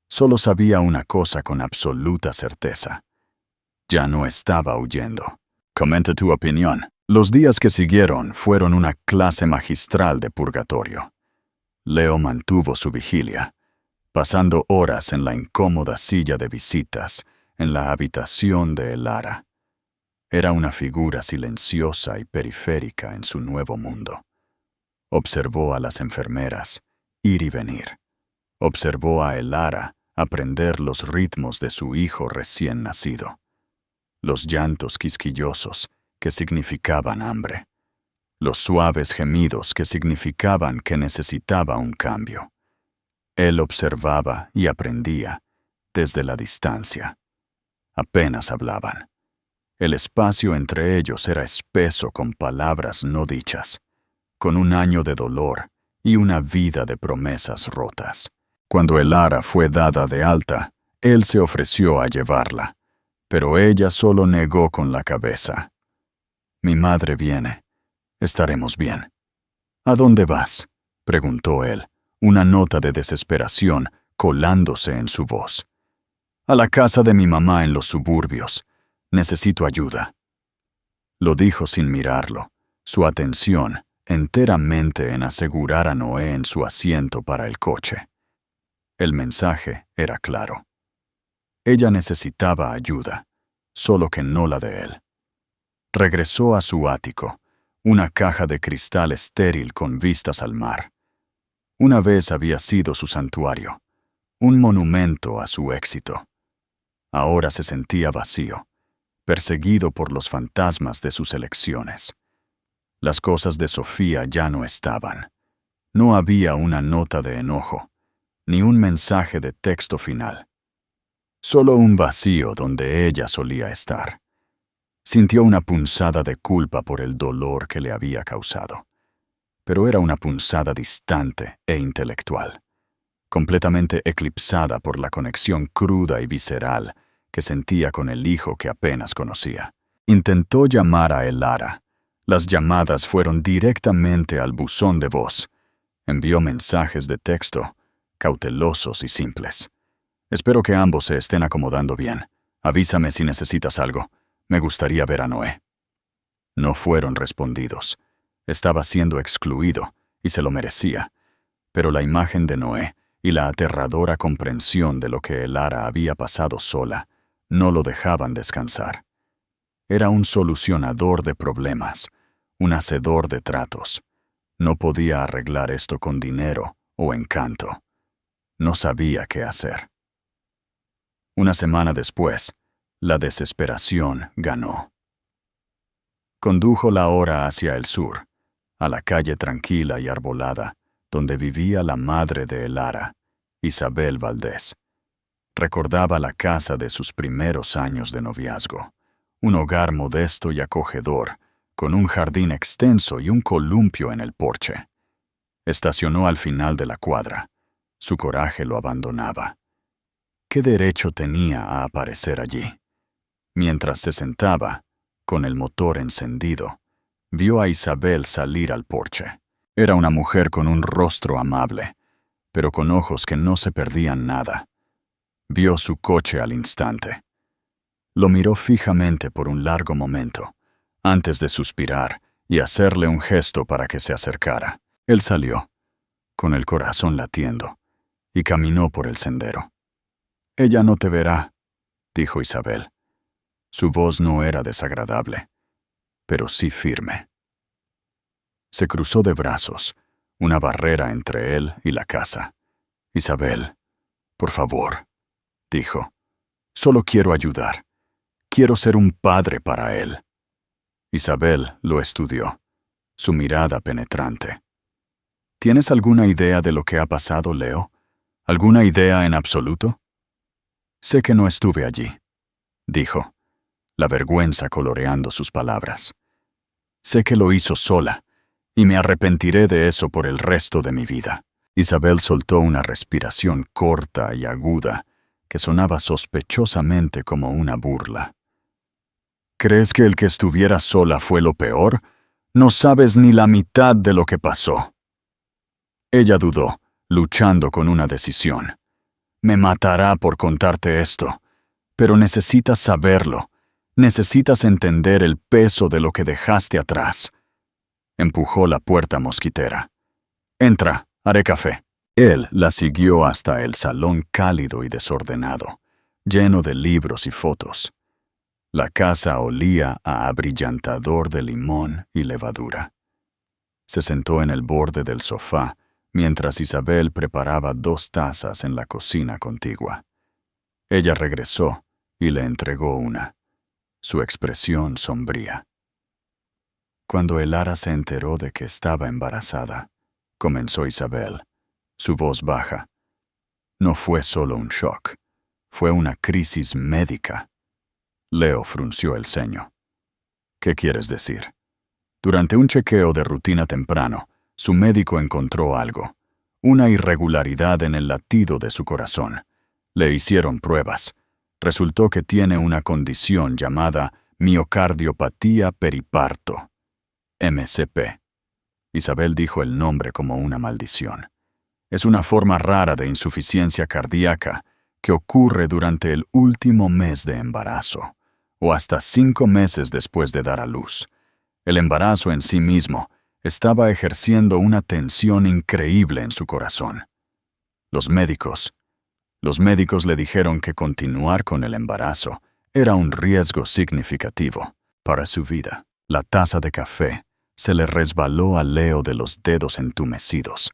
Solo sabía una cosa con absoluta certeza. Ya no estaba huyendo. Comenta tu opinión. Los días que siguieron fueron una clase magistral de purgatorio. Leo mantuvo su vigilia, pasando horas en la incómoda silla de visitas en la habitación de Elara. Era una figura silenciosa y periférica en su nuevo mundo. Observó a las enfermeras ir y venir. Observó a Elara aprender los ritmos de su hijo recién nacido. Los llantos quisquillosos que significaban hambre. Los suaves gemidos que significaban que necesitaba un cambio. Él observaba y aprendía desde la distancia. Apenas hablaban. El espacio entre ellos era espeso con palabras no dichas, con un año de dolor y una vida de promesas rotas. Cuando Elara fue dada de alta, él se ofreció a llevarla, pero ella solo negó con la cabeza. «Mi madre viene. Estaremos bien». «¿A dónde vas?», preguntó él, una nota de desesperación colándose en su voz. «A la casa de mi mamá en los suburbios. Necesito ayuda». Lo dijo sin mirarlo, su atención enteramente en asegurar a Noé en su asiento para el coche. El mensaje era claro. Ella necesitaba ayuda, solo que no la de él. Regresó a su ático, una caja de cristal estéril con vistas al mar. Una vez había sido su santuario, un monumento a su éxito. Ahora se sentía vacío, perseguido por los fantasmas de sus elecciones. Las cosas de Sofía ya no estaban. No había una nota de enojo, ni un mensaje de texto final. Solo un vacío donde ella solía estar. Sintió una punzada de culpa por el dolor que le había causado. Pero era una punzada distante e intelectual, completamente eclipsada por la conexión cruda y visceral que sentía con el hijo que apenas conocía. Intentó llamar a Elara. Las llamadas fueron directamente al buzón de voz. Envió mensajes de texto, cautelosos y simples. «Espero que ambos se estén acomodando bien. Avísame si necesitas algo. Me gustaría ver a Noé». No fueron respondidos. Estaba siendo excluido y se lo merecía. Pero la imagen de Noé y la aterradora comprensión de lo que Elara había pasado sola no lo dejaban descansar. Era un solucionador de problemas, un hacedor de tratos. No podía arreglar esto con dinero o encanto. No sabía qué hacer. Una semana después, la desesperación ganó. Condujo la hora hacia el sur, a la calle tranquila y arbolada, donde vivía la madre de Elara, Isabel Valdés. Recordaba la casa de sus primeros años de noviazgo, un hogar modesto y acogedor, con un jardín extenso y un columpio en el porche. Estacionó al final de la cuadra. Su coraje lo abandonaba. ¿Qué derecho tenía a aparecer allí? Mientras se sentaba, con el motor encendido, vio a Isabel salir al porche. Era una mujer con un rostro amable, pero con ojos que no se perdían nada. Vio su coche al instante. Lo miró fijamente por un largo momento, antes de suspirar y hacerle un gesto para que se acercara. Él salió, con el corazón latiendo, y caminó por el sendero. «Ella no te verá», dijo Isabel. Su voz no era desagradable, pero sí firme. Se cruzó de brazos, una barrera entre él y la casa. «Isabel, por favor», dijo. «Solo quiero ayudar. Quiero ser un padre para él». Isabel lo estudió, su mirada penetrante. «¿Tienes alguna idea de lo que ha pasado, Leo? ¿Alguna idea en absoluto?» «Sé que no estuve allí», dijo, la vergüenza coloreando sus palabras. «Sé que lo hizo sola, y me arrepentiré de eso por el resto de mi vida. Isabel soltó una respiración corta y aguda que sonaba sospechosamente como una burla. ¿Crees que el que estuviera sola fue lo peor? No sabes ni la mitad de lo que pasó. Ella dudó, luchando con una decisión. Me matará por contarte esto, pero necesitas saberlo. Necesitas entender el peso de lo que dejaste atrás. Empujó la puerta mosquitera. Entra, haré café. Él la siguió hasta el salón cálido y desordenado, lleno de libros y fotos. La casa olía a abrillantador de limón y levadura. Se sentó en el borde del sofá, mientras Isabel preparaba 2 tazas en la cocina contigua. Ella regresó y le entregó una, su expresión sombría. Cuando Elara se enteró de que estaba embarazada, comenzó Isabel, su voz baja. No fue solo un shock, fue una crisis médica. Leo frunció el ceño. ¿Qué quieres decir? Durante un chequeo de rutina temprano, su médico encontró algo, una irregularidad en el latido de su corazón. Le hicieron pruebas. Resultó que tiene una condición llamada miocardiopatía periparto, MCP. Isabel dijo el nombre como una maldición. Es una forma rara de insuficiencia cardíaca que ocurre durante el último mes de embarazo, o hasta 5 meses después de dar a luz. El embarazo en sí mismo estaba ejerciendo una tensión increíble en su corazón. Los médicos le dijeron que continuar con el embarazo era un riesgo significativo para su vida. La taza de café se le resbaló a Leo de los dedos entumecidos,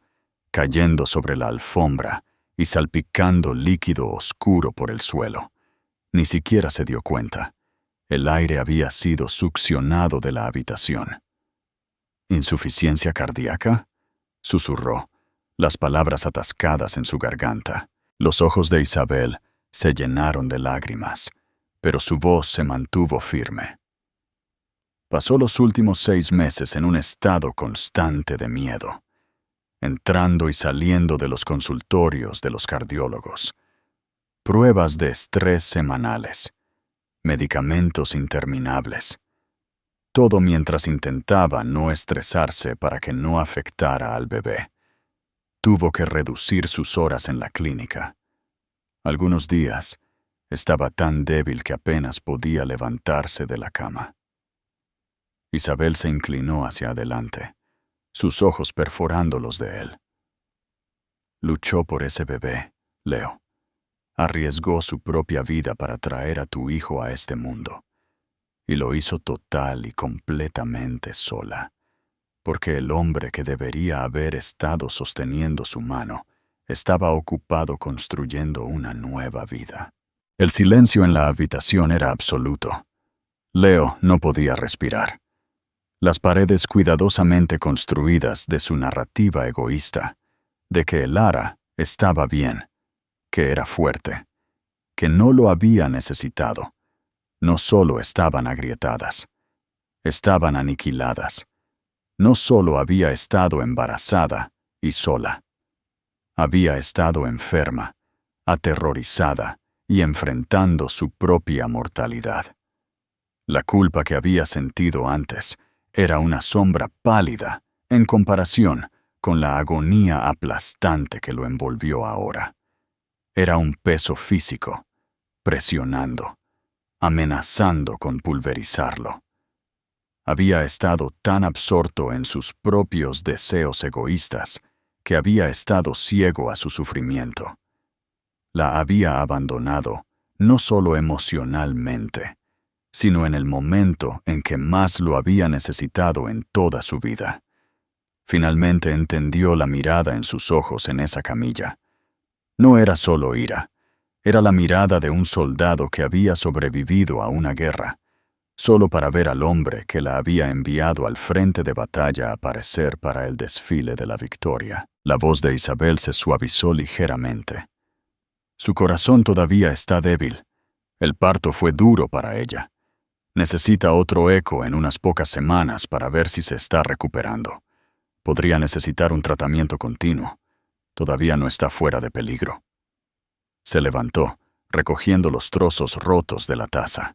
cayendo sobre la alfombra y salpicando líquido oscuro por el suelo. Ni siquiera se dio cuenta. El aire había sido succionado de la habitación. ¿Insuficiencia cardíaca?, susurró, las palabras atascadas en su garganta. Los ojos de Isabel se llenaron de lágrimas, pero su voz se mantuvo firme. Pasó los últimos 6 meses en un estado constante de miedo, entrando y saliendo de los consultorios de los cardiólogos. Pruebas de estrés semanales, medicamentos interminables. Todo mientras intentaba no estresarse para que no afectara al bebé. Tuvo que reducir sus horas en la clínica. Algunos días estaba tan débil que apenas podía levantarse de la cama. Isabel se inclinó hacia adelante, sus ojos perforando los de él. Luchó por ese bebé, Leo. Arriesgó su propia vida para traer a tu hijo a este mundo. Y lo hizo total y completamente sola, porque el hombre que debería haber estado sosteniendo su mano estaba ocupado construyendo una nueva vida. El silencio en la habitación era absoluto. Leo no podía respirar. Las paredes cuidadosamente construidas de su narrativa egoísta, de que Elara estaba bien, que era fuerte, que no lo había necesitado, no solo estaban agrietadas, estaban aniquiladas. No solo había estado embarazada y sola, había estado enferma, aterrorizada y enfrentando su propia mortalidad. La culpa que había sentido antes era una sombra pálida en comparación con la agonía aplastante que lo envolvió ahora. Era un peso físico, presionando, amenazando con pulverizarlo. Había estado tan absorto en sus propios deseos egoístas que había estado ciego a su sufrimiento. La había abandonado no solo emocionalmente, sino en el momento en que más lo había necesitado en toda su vida. Finalmente entendió la mirada en sus ojos en esa camilla. No era solo ira, era la mirada de un soldado que había sobrevivido a una guerra, solo para ver al hombre que la había enviado al frente de batalla a aparecer para el desfile de la victoria. La voz de Isabel se suavizó ligeramente. Su corazón todavía está débil. El parto fue duro para ella. Necesita otro eco en unas pocas semanas para ver si se está recuperando. Podría necesitar un tratamiento continuo. Todavía no está fuera de peligro. Se levantó, recogiendo los trozos rotos de la taza.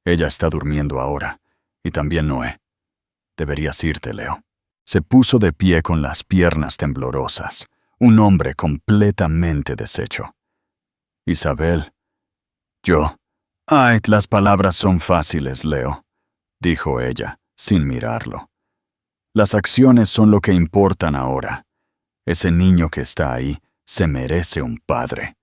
Ella está durmiendo ahora, y también Noé. Deberías irte, Leo. Se puso de pie con las piernas temblorosas, un hombre completamente deshecho. Isabel. Yo. Ay, las palabras son fáciles, Leo, dijo ella, sin mirarlo. Las acciones son lo que importan ahora. Ese niño que está ahí se merece un padre.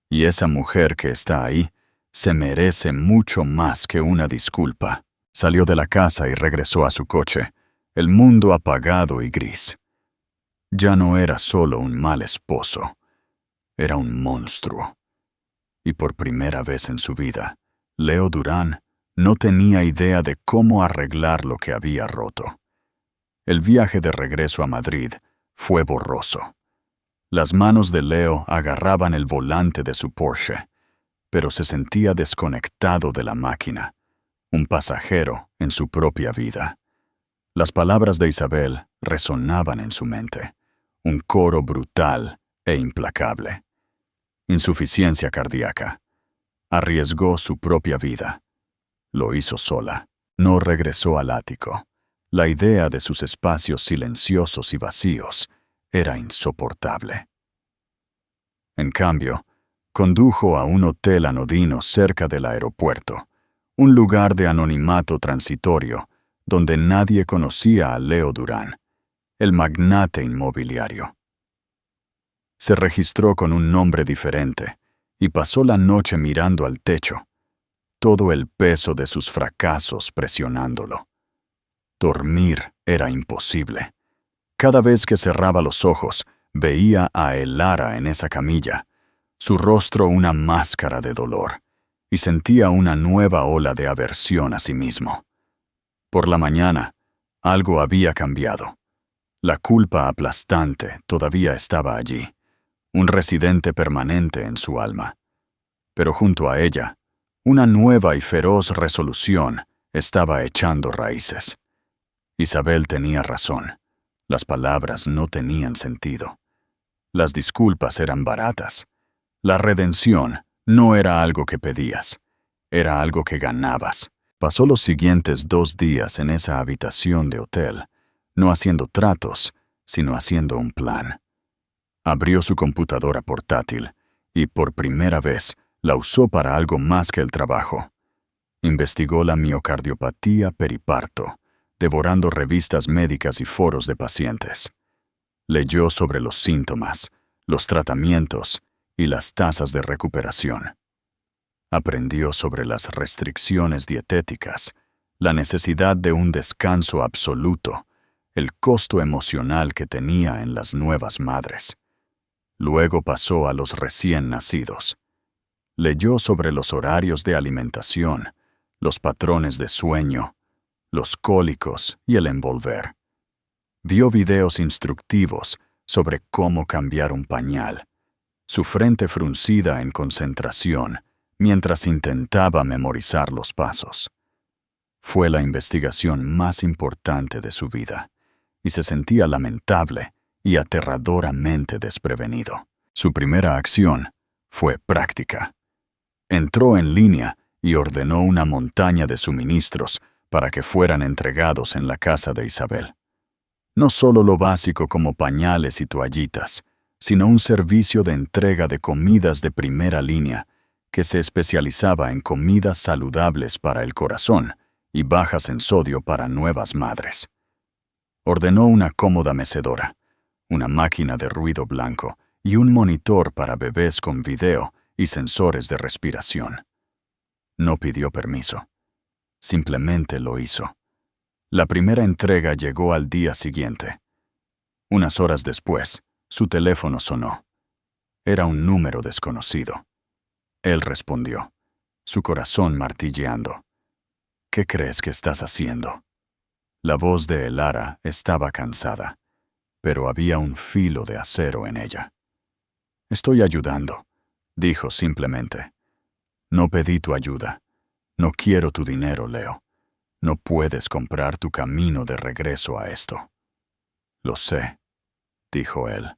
Y esa mujer que está ahí se merece mucho más que una disculpa. Salió de la casa y regresó a su coche, el mundo apagado y gris. Ya no era solo un mal esposo, era un monstruo. Y por primera vez en su vida, Leo Durán no tenía idea de cómo arreglar lo que había roto. El viaje de regreso a Madrid fue borroso. Las manos de Leo agarraban el volante de su Porsche, pero se sentía desconectado de la máquina, un pasajero en su propia vida. Las palabras de Isabel resonaban en su mente, un coro brutal e implacable. Insuficiencia cardíaca. Arriesgó su propia vida. Lo hizo sola. No regresó al ático. La idea de sus espacios silenciosos y vacíos era insoportable. En cambio, condujo a un hotel anodino cerca del aeropuerto, un lugar de anonimato transitorio donde nadie conocía a Leo Durán, el magnate inmobiliario. Se registró con un nombre diferente y pasó la noche mirando al techo, todo el peso de sus fracasos presionándolo. Dormir era imposible. Cada vez que cerraba los ojos, veía a Elara en esa camilla, su rostro una máscara de dolor, y sentía una nueva ola de aversión a sí mismo. Por la mañana, algo había cambiado. La culpa aplastante todavía estaba allí, un residente permanente en su alma. Pero junto a ella, una nueva y feroz resolución estaba echando raíces. Isabel tenía razón. Las palabras no tenían sentido. Las disculpas eran baratas. La redención no era algo que pedías, era algo que ganabas. Pasó los siguientes 2 días en esa habitación de hotel, no haciendo tratos, sino haciendo un plan. Abrió su computadora portátil y por primera vez la usó para algo más que el trabajo. Investigó la miocardiopatía periparto, devorando revistas médicas y foros de pacientes. Leyó sobre los síntomas, los tratamientos y las tasas de recuperación. Aprendió sobre las restricciones dietéticas, la necesidad de un descanso absoluto, el costo emocional que tenía en las nuevas madres. Luego pasó a los recién nacidos. Leyó sobre los horarios de alimentación, los patrones de sueño, los cólicos y el envolver. Vio videos instructivos sobre cómo cambiar un pañal, su frente fruncida en concentración mientras intentaba memorizar los pasos. Fue la investigación más importante de su vida, y se sentía lamentable y aterradoramente desprevenido. Su primera acción fue práctica. Entró en línea y ordenó una montaña de suministros para que fueran entregados en la casa de Isabel. No solo lo básico como pañales y toallitas, sino un servicio de entrega de comidas de primera línea que se especializaba en comidas saludables para el corazón y bajas en sodio para nuevas madres. Ordenó una cómoda mecedora, una máquina de ruido blanco y un monitor para bebés con video y sensores de respiración. No pidió permiso. Simplemente lo hizo. La primera entrega llegó al día siguiente. Unas horas después, su teléfono sonó. Era un número desconocido. Él respondió, su corazón martilleando. ¿Qué crees que estás haciendo? La voz de Elara estaba cansada, pero había un filo de acero en ella. Estoy ayudando, dijo simplemente. No pedí tu ayuda. No quiero tu dinero, Leo. No puedes comprar tu camino de regreso a esto. Lo sé, dijo él,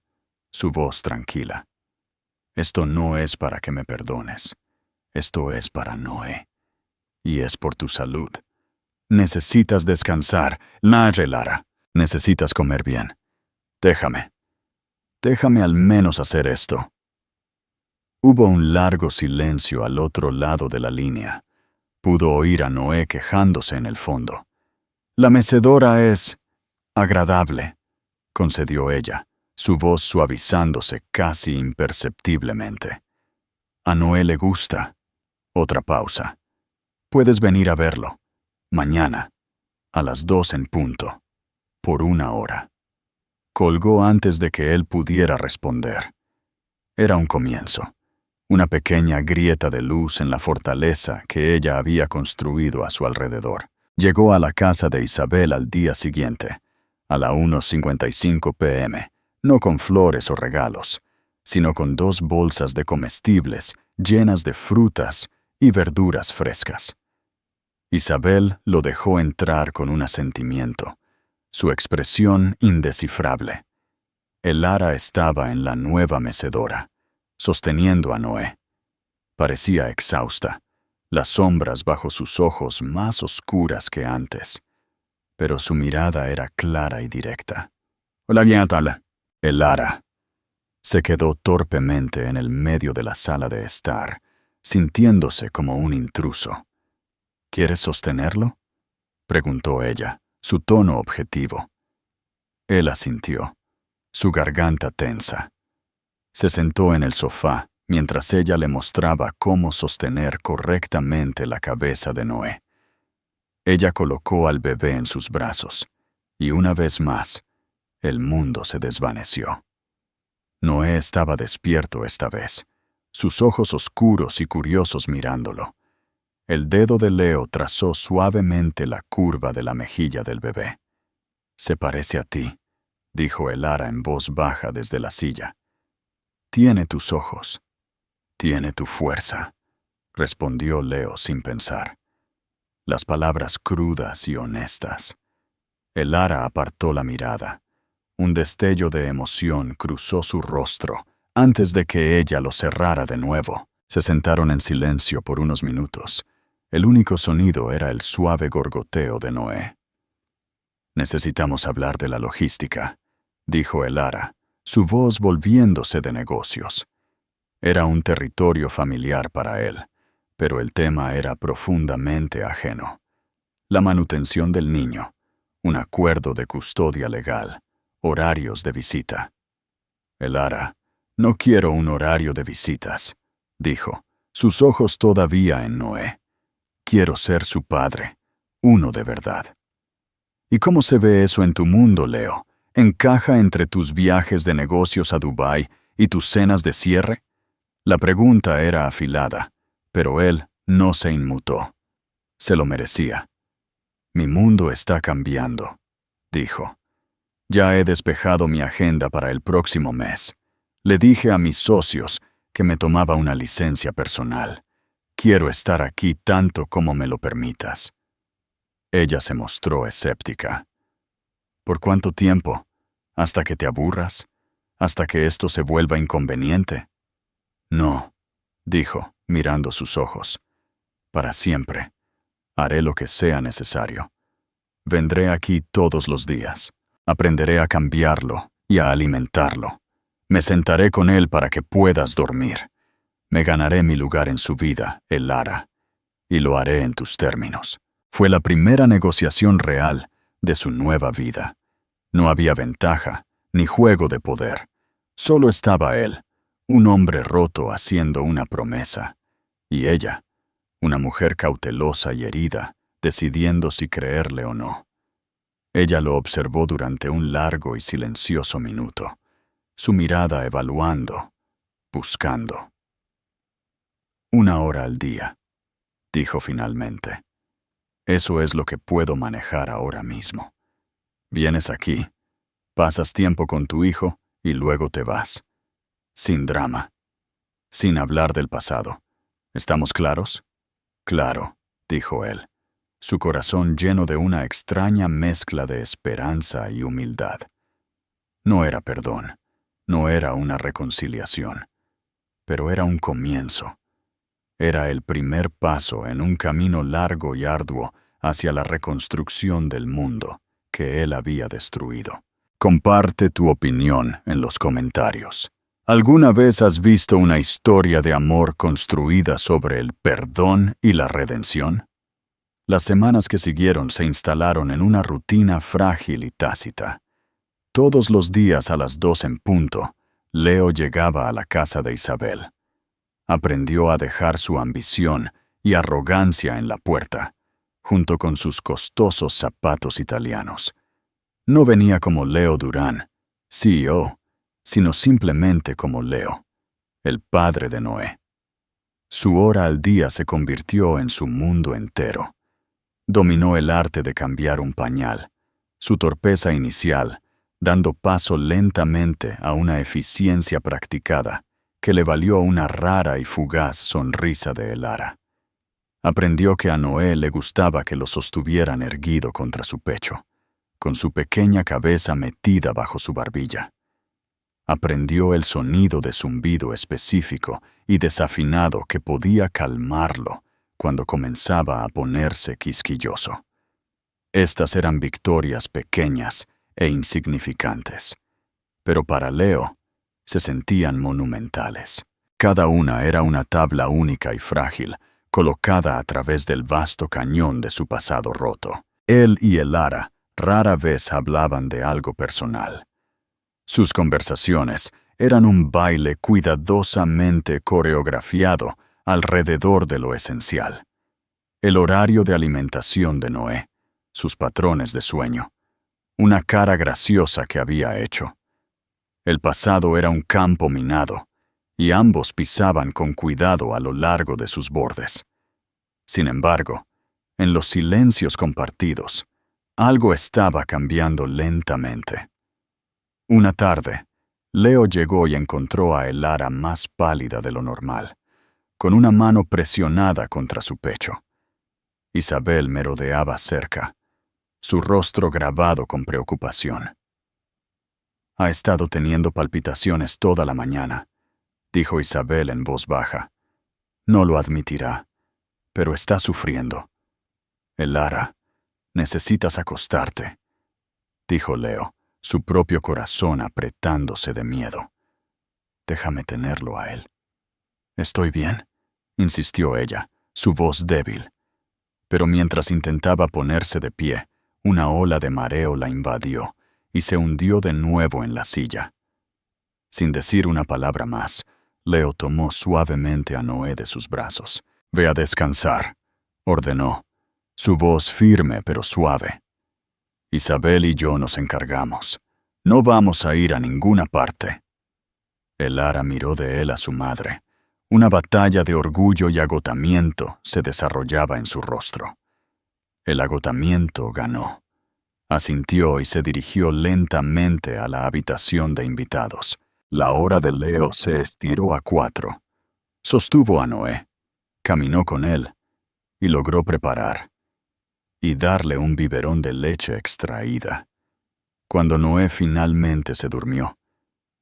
su voz tranquila. Esto no es para que me perdones. Esto es para Noé. Y es por tu salud. Necesitas descansar, Lara. Necesitas comer bien. Déjame. Déjame al menos hacer esto. Hubo un largo silencio al otro lado de la línea. Pudo oír a Noé quejándose en el fondo. La mecedora es agradable, concedió ella, su voz suavizándose casi imperceptiblemente. A Noé le gusta. Otra pausa. Puedes venir a verlo. Mañana, a las 2 en punto, por 1 hora. Colgó antes de que él pudiera responder. Era un comienzo, una pequeña grieta de luz en la fortaleza que ella había construido a su alrededor. Llegó a la casa de Isabel al día siguiente, a la 1:55 p.m., no con flores o regalos, sino con 2 bolsas de comestibles llenas de frutas y verduras frescas. Isabel lo dejó entrar con un asentimiento, su expresión indescifrable. Lara estaba en la nueva mecedora, sosteniendo a Noé. Parecía exhausta, las sombras bajo sus ojos más oscuras que antes, pero su mirada era clara y directa. «Hola, bien, tal». Lara se quedó torpemente en el medio de la sala de estar, sintiéndose como un intruso. «¿Quieres sostenerlo?», preguntó ella, su tono objetivo. Él asintió, su garganta tensa. Se sentó en el sofá mientras ella le mostraba cómo sostener correctamente la cabeza de Noé. Ella colocó al bebé en sus brazos, y una vez más, el mundo se desvaneció. Noé estaba despierto esta vez, sus ojos oscuros y curiosos mirándolo. El dedo de Leo trazó suavemente la curva de la mejilla del bebé. «Se parece a ti», dijo Lara en voz baja desde la silla. «Tiene tus ojos. Tiene tu fuerza», respondió Leo sin pensar. Las palabras crudas y honestas. Lara apartó la mirada. Un destello de emoción cruzó su rostro antes de que ella lo cerrara de nuevo. Se sentaron en silencio por unos minutos. El único sonido era el suave gorgoteo de Noé. «Necesitamos hablar de la logística», dijo Lara, su voz volviéndose de negocios. Era un territorio familiar para él, pero el tema era profundamente ajeno. La manutención del niño, un acuerdo de custodia legal, horarios de visita. «Lara, no quiero un horario de visitas», dijo, sus ojos todavía en Noé. «Quiero ser su padre, uno de verdad». «¿Y cómo se ve eso en tu mundo, Leo? ¿Encaja entre tus viajes de negocios a Dubái y tus cenas de cierre?» La pregunta era afilada, pero él no se inmutó. Se lo merecía. «Mi mundo está cambiando», dijo. «Ya he despejado mi agenda para el próximo mes. Le dije a mis socios que me tomaba una licencia personal. Quiero estar aquí tanto como me lo permitas». Ella se mostró escéptica. «¿Por cuánto tiempo? ¿Hasta que te aburras? ¿Hasta que esto se vuelva inconveniente?» «No», dijo, mirando sus ojos. «Para siempre. Haré lo que sea necesario. Vendré aquí todos los días. Aprenderé a cambiarlo y a alimentarlo. Me sentaré con él para que puedas dormir. Me ganaré mi lugar en su vida, Lara, y lo haré en tus términos». Fue la primera negociación real de su nueva vida. No había ventaja ni juego de poder. Solo estaba él, un hombre roto haciendo una promesa, y ella, una mujer cautelosa y herida, decidiendo si creerle o no. Ella lo observó durante un largo y silencioso minuto, su mirada evaluando, buscando. «1 hora al día», dijo finalmente. «Eso es lo que puedo manejar ahora mismo. Vienes aquí, pasas tiempo con tu hijo y luego te vas. Sin drama. Sin hablar del pasado. ¿Estamos claros?» «Claro», dijo él, su corazón lleno de una extraña mezcla de esperanza y humildad. No era perdón, no era una reconciliación, pero era un comienzo. Era el primer paso en un camino largo y arduo hacia la reconstrucción del mundo que él había destruido. Comparte tu opinión en los comentarios. ¿Alguna vez has visto una historia de amor construida sobre el perdón y la redención? Las semanas que siguieron se instalaron en una rutina frágil y tácita. Todos los días a las 2 en punto, Leo llegaba a la casa de Isabel. Aprendió a dejar su ambición y arrogancia en la puerta, junto con sus costosos zapatos italianos. No venía como Leo Durán, CEO, sino simplemente como Leo, el padre de Noé. Su hora al día se convirtió en su mundo entero. Dominó el arte de cambiar un pañal, su torpeza inicial, dando paso lentamente a una eficiencia practicada que le valió una rara y fugaz sonrisa de Elara. Aprendió que a Noé le gustaba que lo sostuvieran erguido contra su pecho, con su pequeña cabeza metida bajo su barbilla. Aprendió el sonido de zumbido específico y desafinado que podía calmarlo cuando comenzaba a ponerse quisquilloso. Estas eran victorias pequeñas e insignificantes, pero para Leo se sentían monumentales. Cada una era una tabla única y frágil, colocada a través del vasto cañón de su pasado roto. Él y Elara rara vez hablaban de algo personal. Sus conversaciones eran un baile cuidadosamente coreografiado alrededor de lo esencial. El horario de alimentación de Noé, sus patrones de sueño, una cara graciosa que había hecho. El pasado era un campo minado, y ambos pisaban con cuidado a lo largo de sus bordes. Sin embargo, en los silencios compartidos, algo estaba cambiando lentamente. Una tarde, Leo llegó y encontró a Elara más pálida de lo normal, con una mano presionada contra su pecho. Isabel merodeaba cerca, su rostro grabado con preocupación. «Ha estado teniendo palpitaciones toda la mañana», dijo Isabel en voz baja. «No lo admitirá, pero está sufriendo. Elara, necesitas acostarte», dijo Leo, su propio corazón apretándose de miedo. «Déjame tenerlo a él». «Estoy bien», insistió ella, su voz débil. Pero mientras intentaba ponerse de pie, una ola de mareo la invadió y se hundió de nuevo en la silla. Sin decir una palabra más, Leo tomó suavemente a Noé de sus brazos. «Ve a descansar», ordenó, su voz firme pero suave. «Isabel y yo nos encargamos. No vamos a ir a ninguna parte». Elara miró de él a su madre. Una batalla de orgullo y agotamiento se desarrollaba en su rostro. El agotamiento ganó. Asintió y se dirigió lentamente a la habitación de invitados. La hora de Leo se estiró a 4. Sostuvo a Noé, caminó con él y logró preparar y darle un biberón de leche extraída. Cuando Noé finalmente se durmió,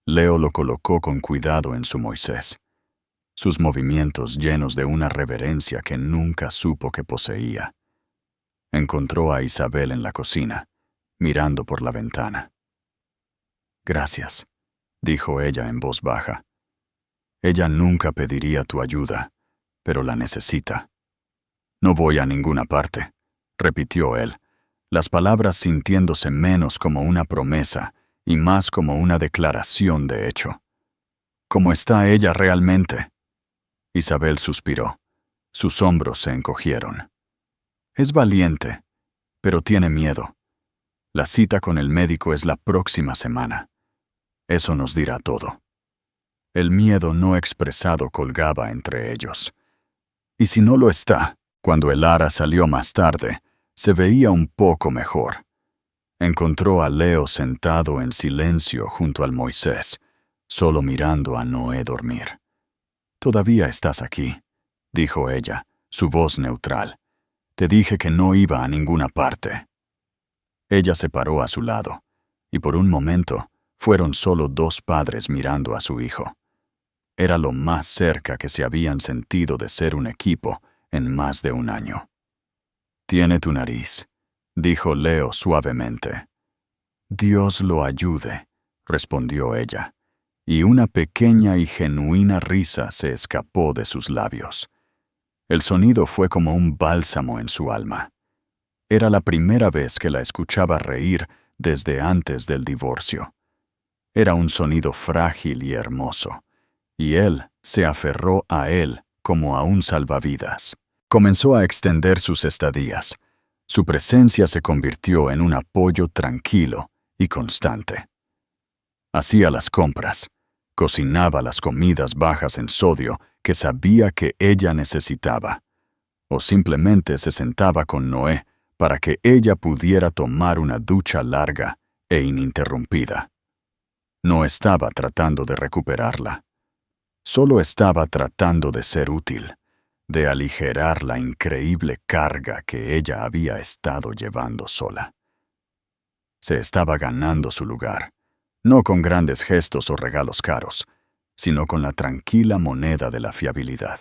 Leo lo colocó con cuidado en su Moisés, sus movimientos llenos de una reverencia que nunca supo que poseía. Encontró a Isabel en la cocina, mirando por la ventana. «Gracias», dijo ella en voz baja. «Ella nunca pediría tu ayuda, pero la necesita». «No voy a ninguna parte», repitió él, las palabras sintiéndose menos como una promesa y más como una declaración de hecho. «¿Cómo está ella realmente?». Isabel suspiró. Sus hombros se encogieron. «Es valiente, pero tiene miedo. La cita con el médico es la próxima semana. Eso nos dirá todo». El miedo no expresado colgaba entre ellos. «¿Y si no lo está?». Cuando Elara salió más tarde, se veía un poco mejor. Encontró a Leo sentado en silencio junto al Moisés, solo mirando a Noé dormir. «Todavía estás aquí», dijo ella, su voz neutral. «Te dije que no iba a ninguna parte». Ella se paró a su lado, y por un momento fueron solo dos padres mirando a su hijo. Era lo más cerca que se habían sentido de ser un equipo en más de un año. «Tiene tu nariz», dijo Leo suavemente. «Dios lo ayude», respondió ella, y una pequeña y genuina risa se escapó de sus labios. El sonido fue como un bálsamo en su alma. Era la primera vez que la escuchaba reír desde antes del divorcio. Era un sonido frágil y hermoso, y él se aferró a él como a un salvavidas. Comenzó a extender sus estadías. Su presencia se convirtió en un apoyo tranquilo y constante. Hacía las compras, cocinaba las comidas bajas en sodio que sabía que ella necesitaba, o simplemente se sentaba con Noé para que ella pudiera tomar una ducha larga e ininterrumpida. No estaba tratando de recuperarla. Solo estaba tratando de ser útil, de aligerar la increíble carga que ella había estado llevando sola. Se estaba ganando su lugar, no con grandes gestos o regalos caros, sino con la tranquila moneda de la fiabilidad.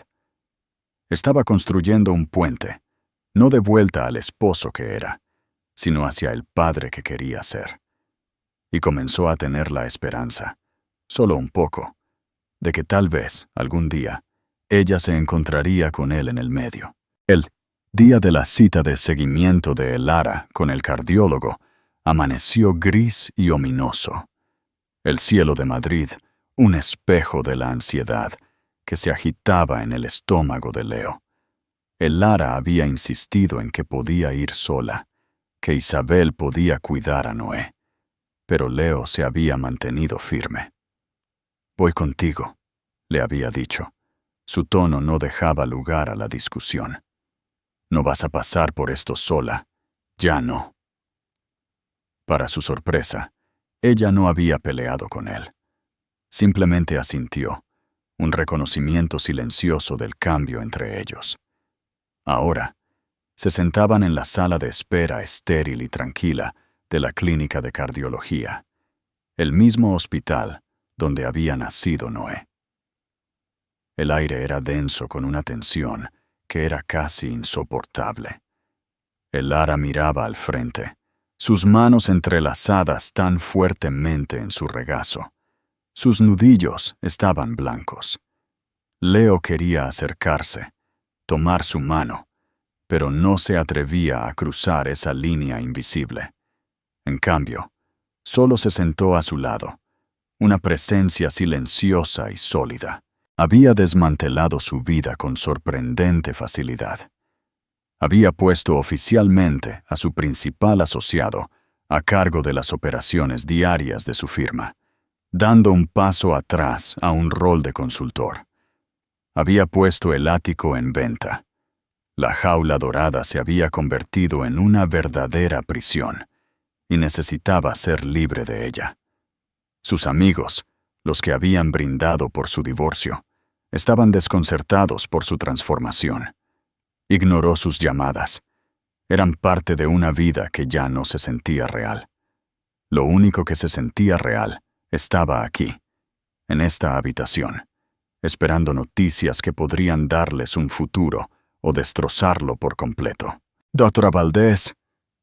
Estaba construyendo un puente, no de vuelta al esposo que era, sino hacia el padre que quería ser. Y comenzó a tener la esperanza, solo un poco, de que tal vez, algún día, ella se encontraría con él en el medio. El día de la cita de seguimiento de Elara con el cardiólogo amaneció gris y ominoso. El cielo de Madrid, un espejo de la ansiedad que se agitaba en el estómago de Leo. Elara había insistido en que podía ir sola, que Isabel podía cuidar a Noé, pero Leo se había mantenido firme. «Voy contigo», le había dicho. Su tono no dejaba lugar a la discusión. «No vas a pasar por esto sola. Ya no». Para su sorpresa, ella no había peleado con él. Simplemente asintió, un reconocimiento silencioso del cambio entre ellos. Ahora, se sentaban en la sala de espera estéril y tranquila de la clínica de cardiología, el mismo hospital donde había nacido Noé. El aire era denso con una tensión que era casi insoportable. Elara miraba al frente, sus manos entrelazadas tan fuertemente en su regazo. Sus nudillos estaban blancos. Leo quería acercarse, tomar su mano, pero no se atrevía a cruzar esa línea invisible. En cambio, solo se sentó a su lado, una presencia silenciosa y sólida. Había desmantelado su vida con sorprendente facilidad. Había puesto oficialmente a su principal asociado a cargo de las operaciones diarias de su firma, dando un paso atrás a un rol de consultor. Había puesto el ático en venta. La jaula dorada se había convertido en una verdadera prisión, y necesitaba ser libre de ella. Sus amigos, los que habían brindado por su divorcio, estaban desconcertados por su transformación. Ignoró sus llamadas. Eran parte de una vida que ya no se sentía real. Lo único que se sentía real estaba aquí, en esta habitación, esperando noticias que podrían darles un futuro o destrozarlo por completo. «Doctora Valdés»,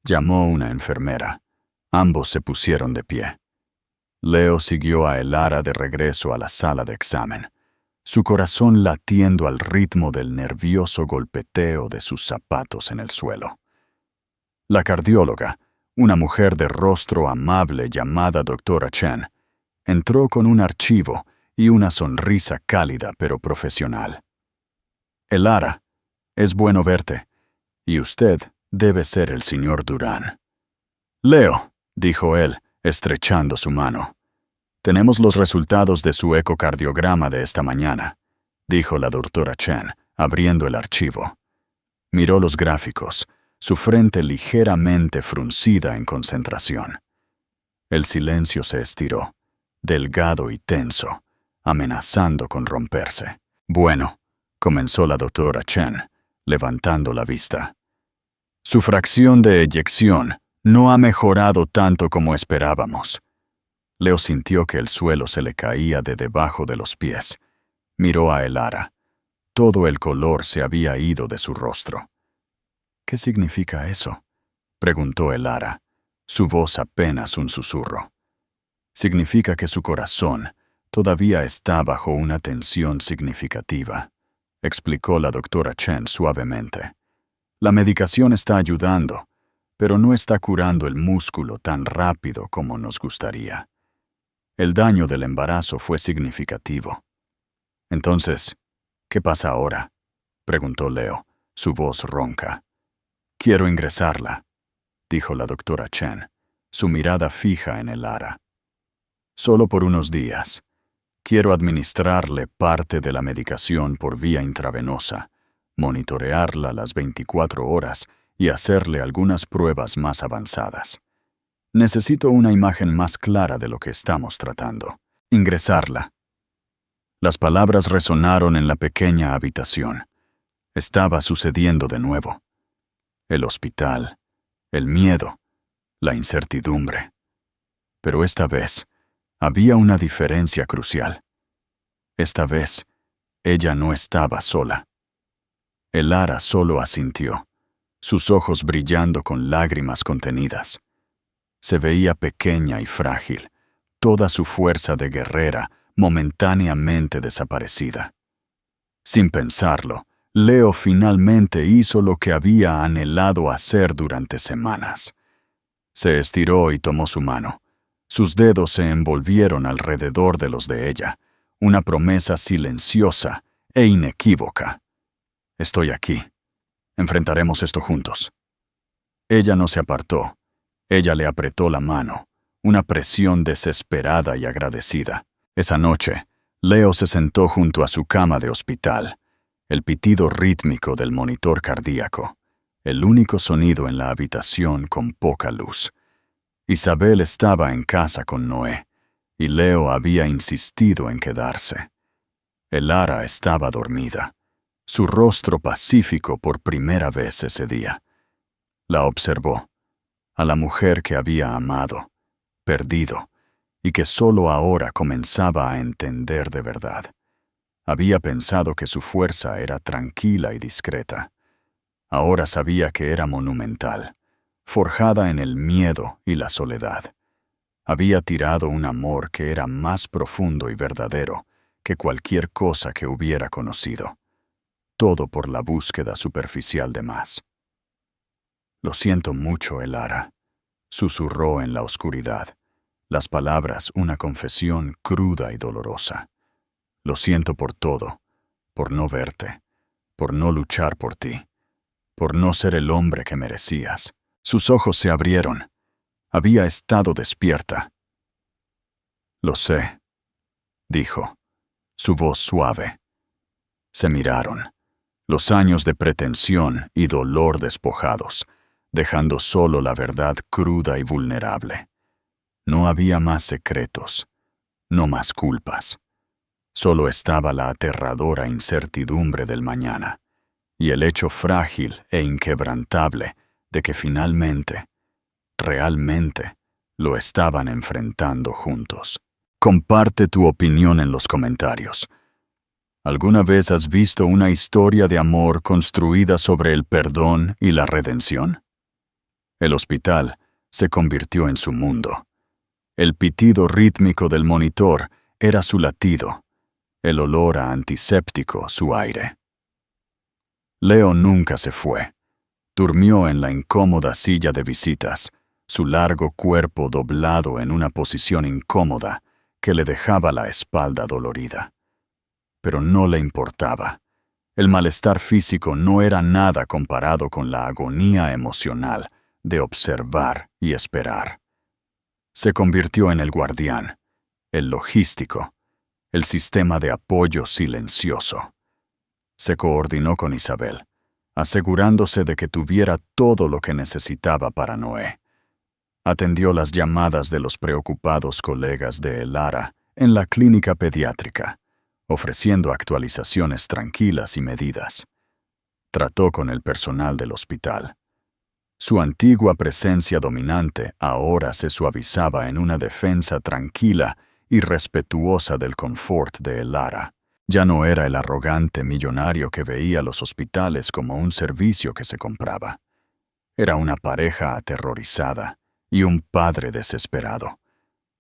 llamó una enfermera. Ambos se pusieron de pie. Leo siguió a Elara de regreso a la sala de examen, su corazón latiendo al ritmo del nervioso golpeteo de sus zapatos en el suelo. La cardióloga, una mujer de rostro amable llamada doctora Chen, entró con un archivo y una sonrisa cálida pero profesional. «Elara, es bueno verte, y usted debe ser el señor Durán». «Leo», dijo él, estrechando su mano. «Tenemos los resultados de su ecocardiograma de esta mañana», dijo la doctora Chen, abriendo el archivo. Miró los gráficos, su frente ligeramente fruncida en concentración. El silencio se estiró, delgado y tenso, amenazando con romperse. «Bueno», comenzó la doctora Chen, levantando la vista. «Su fracción de eyección no ha mejorado tanto como esperábamos. Leo sintió que el suelo se le caía de debajo de los pies. Miró a Elara. Todo el color se había ido de su rostro. ¿Qué significa eso?, preguntó Elara, su voz apenas un susurro. Significa que su corazón todavía está bajo una tensión significativa, explicó la doctora Chen suavemente. La medicación está ayudando, pero no está curando el músculo tan rápido como nos gustaría. El daño del embarazo fue significativo. Entonces, ¿qué pasa ahora?, preguntó Leo, su voz ronca. Quiero ingresarla, dijo la doctora Chen, su mirada fija en Elara. Solo por unos días. Quiero administrarle parte de la medicación por vía intravenosa, monitorearla las 24 horas y hacerle algunas pruebas más avanzadas. Necesito una imagen más clara de lo que estamos tratando. Ingresarla. Las palabras resonaron en la pequeña habitación. Estaba sucediendo de nuevo. El hospital, el miedo, la incertidumbre. Pero esta vez había una diferencia crucial. Esta vez, ella no estaba sola. Elara solo asintió, sus ojos brillando con lágrimas contenidas. Se veía pequeña y frágil, toda su fuerza de guerrera momentáneamente desaparecida. Sin pensarlo, Leo finalmente hizo lo que había anhelado hacer durante semanas. Se estiró y tomó su mano. Sus dedos se envolvieron alrededor de los de ella, una promesa silenciosa e inequívoca. Estoy aquí. Enfrentaremos esto juntos. Ella no se apartó. Ella le apretó la mano, una presión desesperada y agradecida. Esa noche, Leo se sentó junto a su cama de hospital, el pitido rítmico del monitor cardíaco, el único sonido en la habitación con poca luz. Isabel estaba en casa con Noé, y Leo había insistido en quedarse. Elara estaba dormida, su rostro pacífico por primera vez ese día. La observó, a la mujer que había amado, perdido, y que solo ahora comenzaba a entender de verdad. Había pensado que su fuerza era tranquila y discreta. Ahora sabía que era monumental, forjada en el miedo y la soledad. Había tirado un amor que era más profundo y verdadero que cualquier cosa que hubiera conocido. Todo por la búsqueda superficial de más. Lo siento mucho, Elara, susurró en la oscuridad, las palabras una confesión cruda y dolorosa. Lo siento por todo, por no verte, por no luchar por ti, por no ser el hombre que merecías. Sus ojos se abrieron. Había estado despierta. Lo sé, dijo, su voz suave. Se miraron, los años de pretensión y dolor despojados, dejando solo la verdad cruda y vulnerable. No había más secretos, no más culpas. Solo estaba la aterradora incertidumbre del mañana, y el hecho frágil e inquebrantable de que finalmente, realmente, lo estaban enfrentando juntos. Comparte tu opinión en los comentarios. ¿Alguna vez has visto una historia de amor construida sobre el perdón y la redención? El hospital se convirtió en su mundo. El pitido rítmico del monitor era su latido, el olor a antiséptico su aire. Leo nunca se fue. Durmió en la incómoda silla de visitas, su largo cuerpo doblado en una posición incómoda que le dejaba la espalda dolorida. Pero no le importaba. El malestar físico no era nada comparado con la agonía emocional de observar y esperar. Se convirtió en el guardián, el logístico, el sistema de apoyo silencioso. Se coordinó con Isabel, asegurándose de que tuviera todo lo que necesitaba para Noé. Atendió las llamadas de los preocupados colegas de Elara en la clínica pediátrica, ofreciendo actualizaciones tranquilas y medidas. Trató con el personal del hospital. Su antigua presencia dominante ahora se suavizaba en una defensa tranquila y respetuosa del confort de Elara. Ya no era el arrogante millonario que veía los hospitales como un servicio que se compraba. Era una pareja aterrorizada y un padre desesperado,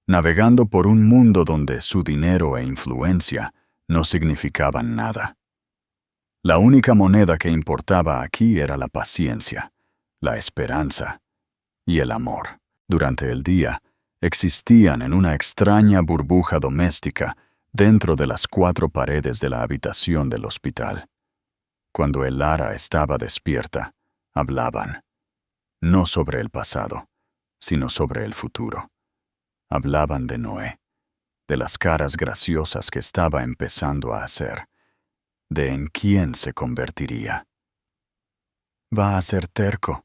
navegando por un mundo donde su dinero e influencia no significaban nada. La única moneda que importaba aquí era la paciencia, la esperanza y el amor. Durante el día, existían en una extraña burbuja doméstica dentro de las 4 paredes de la habitación del hospital. Cuando Elara estaba despierta, hablaban, no sobre el pasado, sino sobre el futuro. Hablaban de Noé, de las caras graciosas que estaba empezando a hacer, de en quién se convertiría. «Va a ser terco»,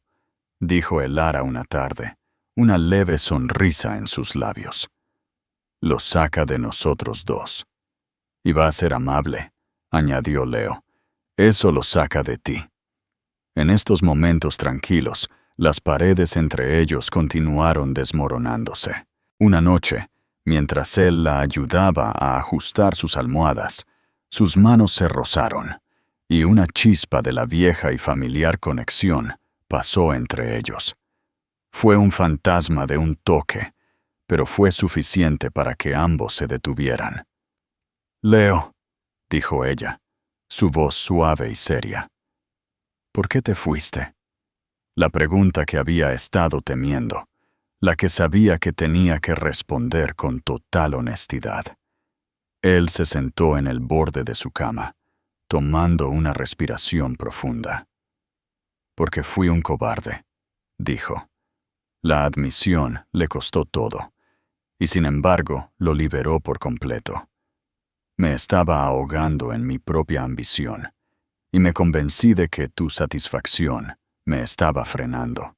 dijo Elara una tarde, una leve sonrisa en sus labios. «Lo saca de nosotros 2. Y va a ser amable», añadió Leo. «Eso lo saca de ti». En estos momentos tranquilos, las paredes entre ellos continuaron desmoronándose. Una noche, mientras él la ayudaba a ajustar sus almohadas, sus manos se rozaron, y una chispa de la vieja y familiar conexión pasó entre ellos. Fue un fantasma de un toque, pero fue suficiente para que ambos se detuvieran. «Leo», dijo ella, su voz suave y seria. «¿Por qué te fuiste?». La pregunta que había estado temiendo, la que sabía que tenía que responder con total honestidad. Él se sentó en el borde de su cama, tomando una respiración profunda. «Porque fui un cobarde», dijo. La admisión le costó todo, y sin embargo lo liberó por completo. Me estaba ahogando en mi propia ambición, y me convencí de que tu satisfacción me estaba frenando.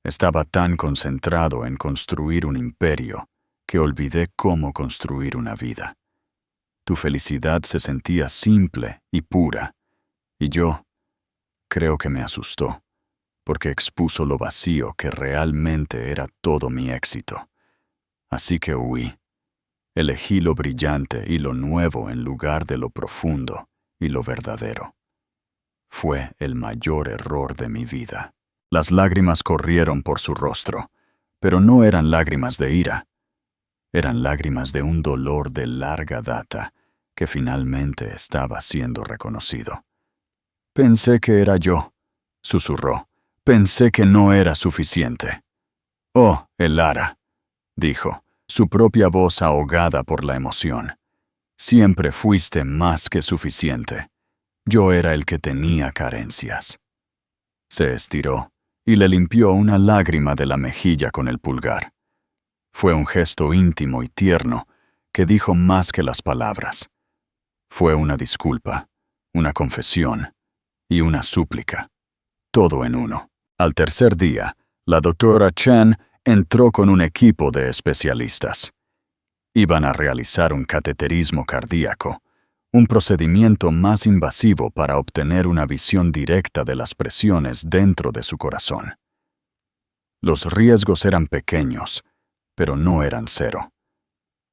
Estaba tan concentrado en construir un imperio que olvidé cómo construir una vida. Tu felicidad se sentía simple y pura, y yo creo que me asustó, porque expuso lo vacío que realmente era todo mi éxito. Así que huí. Elegí lo brillante y lo nuevo en lugar de lo profundo y lo verdadero. Fue el mayor error de mi vida. Las lágrimas corrieron por su rostro, pero no eran lágrimas de ira. Eran lágrimas de un dolor de larga data que finalmente estaba siendo reconocido. «Pensé que era yo», susurró. «Pensé que no era suficiente». «Oh, Elara», dijo, su propia voz ahogada por la emoción. «Siempre fuiste más que suficiente. Yo era el que tenía carencias». Se estiró y le limpió una lágrima de la mejilla con el pulgar. Fue un gesto íntimo y tierno que dijo más que las palabras. Fue una disculpa, una confesión y una súplica, todo en uno. Al tercer día, la doctora Chen entró con un equipo de especialistas. Iban a realizar un cateterismo cardíaco, un procedimiento más invasivo para obtener una visión directa de las presiones dentro de su corazón. Los riesgos eran pequeños, pero no eran cero.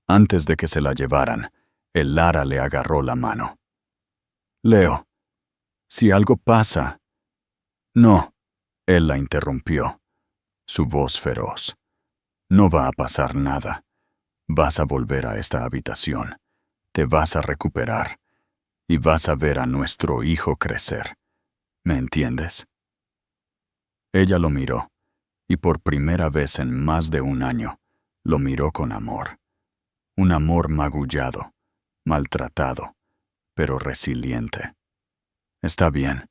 Antes de que se la llevaran, Elara le agarró la mano. «Leo, si algo pasa...». «No», él la interrumpió, su voz feroz. «No va a pasar nada. Vas a volver a esta habitación. Te vas a recuperar. Y vas a ver a nuestro hijo crecer. ¿Me entiendes?». Ella lo miró, y por primera vez en más de un año, lo miró con amor. Un amor magullado, maltratado, pero resiliente. «Está bien»,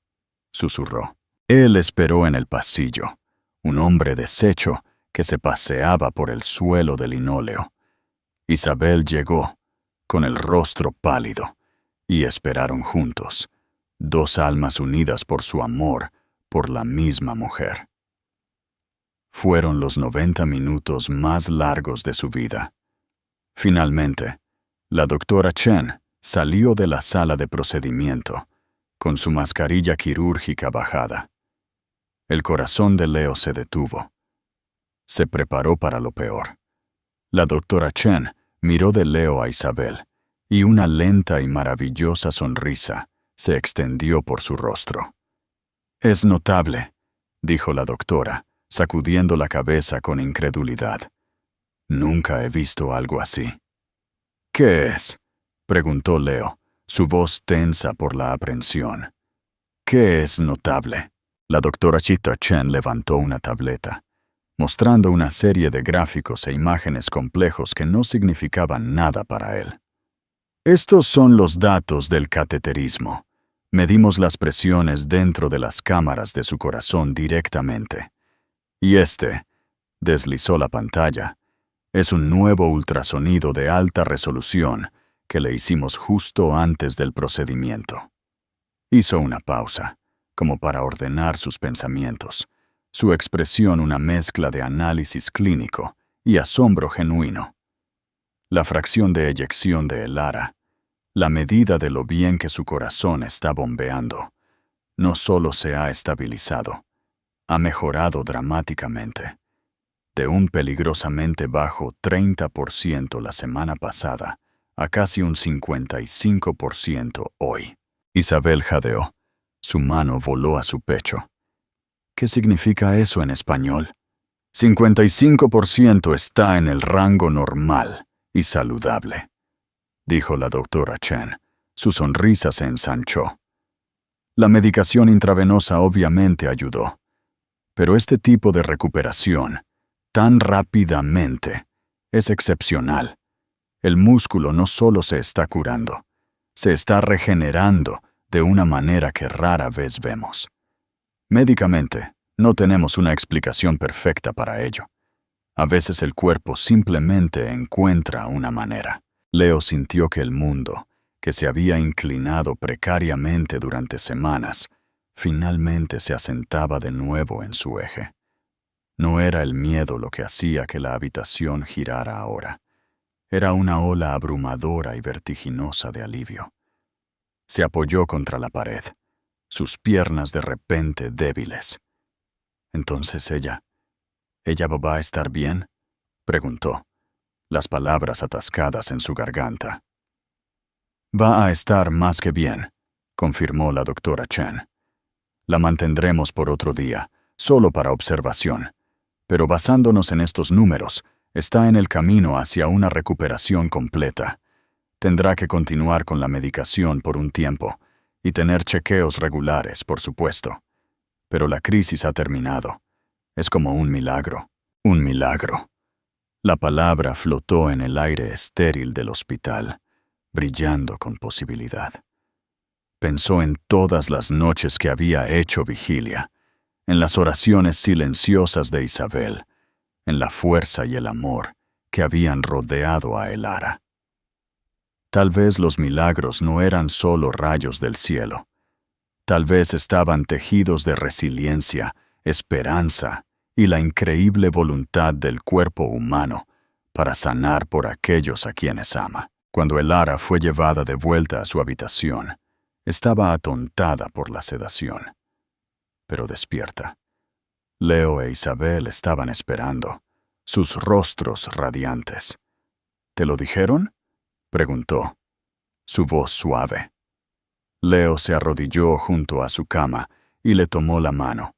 susurró. Él esperó en el pasillo, un hombre deshecho que se paseaba por el suelo de linóleo. Isabel llegó, con el rostro pálido, y esperaron juntos, 2 almas unidas por su amor por la misma mujer. Fueron los 90 minutos más largos de su vida. Finalmente, la doctora Chen salió de la sala de procedimiento, con su mascarilla quirúrgica bajada. El corazón de Leo se detuvo. Se preparó para lo peor. La doctora Chen miró de Leo a Isabel, y una lenta y maravillosa sonrisa se extendió por su rostro. «Es notable», dijo la doctora, sacudiendo la cabeza con incredulidad. «Nunca he visto algo así». «¿Qué es?», preguntó Leo, su voz tensa por la aprensión. «¿Qué es notable?». La doctora Chita Chen levantó una tableta, mostrando una serie de gráficos e imágenes complejos que no significaban nada para él. «Estos son los datos del cateterismo. Medimos las presiones dentro de las cámaras de su corazón directamente. Y deslizó la pantalla, es un nuevo ultrasonido de alta resolución que le hicimos justo antes del procedimiento». Hizo una pausa, como para ordenar sus pensamientos, su expresión una mezcla de análisis clínico y asombro genuino. La fracción de eyección de Elara, la medida de lo bien que su corazón está bombeando, no solo se ha estabilizado, ha mejorado dramáticamente. De un peligrosamente bajo 30% la semana pasada a casi un 55% hoy. Isabel jadeó. Su mano voló a su pecho. ¿Qué significa eso en español? 55% está en el rango normal y saludable, dijo la doctora Chen. Su sonrisa se ensanchó. La medicación intravenosa obviamente ayudó, pero este tipo de recuperación, tan rápidamente, es excepcional. El músculo no solo se está curando, se está regenerando de una manera que rara vez vemos. Médicamente, no tenemos una explicación perfecta para ello. A veces el cuerpo simplemente encuentra una manera. Leo sintió que el mundo, que se había inclinado precariamente durante semanas, finalmente se asentaba de nuevo en su eje. No era el miedo lo que hacía que la habitación girara ahora. Era una ola abrumadora y vertiginosa de alivio. Se apoyó contra la pared, sus piernas de repente débiles. «Entonces ella va a estar bien», preguntó, las palabras atascadas en su garganta. «Va a estar más que bien», confirmó la doctora Chen. «La mantendremos por otro día, solo para observación, pero basándonos en estos números, está en el camino hacia una recuperación completa. Tendrá que continuar con la medicación por un tiempo y tener chequeos regulares, por supuesto. Pero la crisis ha terminado. Es como un milagro. Un milagro». La palabra flotó en el aire estéril del hospital, brillando con posibilidad. Pensó en todas las noches que había hecho vigilia, en las oraciones silenciosas de Isabel, en la fuerza y el amor que habían rodeado a Elara. Tal vez los milagros no eran solo rayos del cielo. Tal vez estaban tejidos de resiliencia, esperanza y la increíble voluntad del cuerpo humano para sanar por aquellos a quienes ama. Cuando Elara fue llevada de vuelta a su habitación, estaba atontada por la sedación, pero despierta. Leo e Isabel estaban esperando, sus rostros radiantes. «¿Te lo dijeron?», preguntó, su voz suave. Leo se arrodilló junto a su cama y le tomó la mano,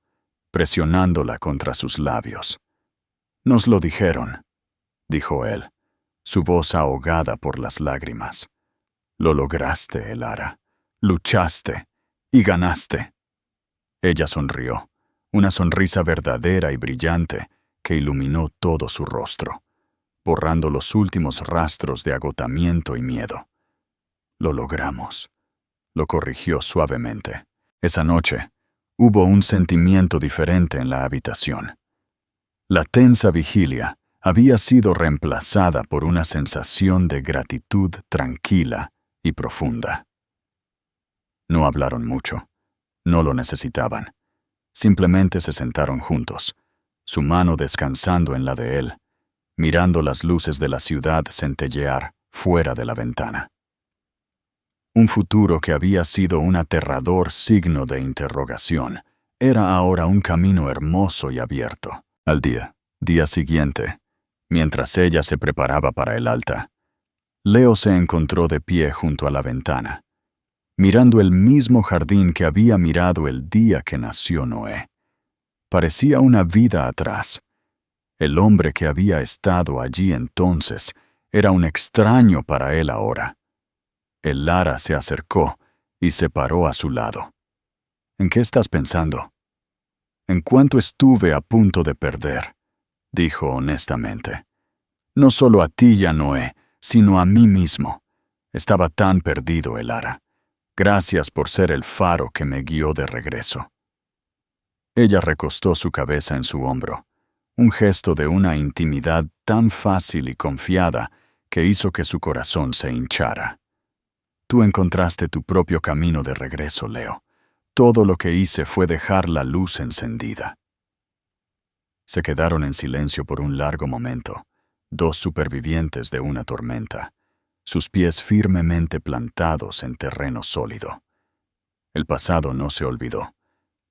presionándola contra sus labios. «Nos lo dijeron», dijo él, su voz ahogada por las lágrimas. «Lo lograste, Elara. Luchaste y ganaste». Ella sonrió, una sonrisa verdadera y brillante que iluminó todo su rostro, borrando los últimos rastros de agotamiento y miedo. «Lo logramos», lo corrigió suavemente. Esa noche, hubo un sentimiento diferente en la habitación. La tensa vigilia había sido reemplazada por una sensación de gratitud tranquila y profunda. No hablaron mucho. No lo necesitaban. Simplemente se sentaron juntos, su mano descansando en la de él, mirando las luces de la ciudad centellear fuera de la ventana. Un futuro que había sido un aterrador signo de interrogación era ahora un camino hermoso y abierto. Al día siguiente, mientras ella se preparaba para el alta, Leo se encontró de pie junto a la ventana, mirando el mismo jardín que había mirado el día que nació Noé. Parecía una vida atrás. El hombre que había estado allí entonces era un extraño para él ahora. El Lara se acercó y se paró a su lado. ¿En qué estás pensando? En cuánto estuve a punto de perder, dijo honestamente. No solo a ti y a Noé, sino a mí mismo. Estaba tan perdido, el Lara. Gracias por ser el faro que me guió de regreso. Ella recostó su cabeza en su hombro, un gesto de una intimidad tan fácil y confiada que hizo que su corazón se hinchara. Tú encontraste tu propio camino de regreso, Leo. Todo lo que hice fue dejar la luz encendida. Se quedaron en silencio por un largo momento, dos supervivientes de una tormenta, sus pies firmemente plantados en terreno sólido. El pasado no se olvidó,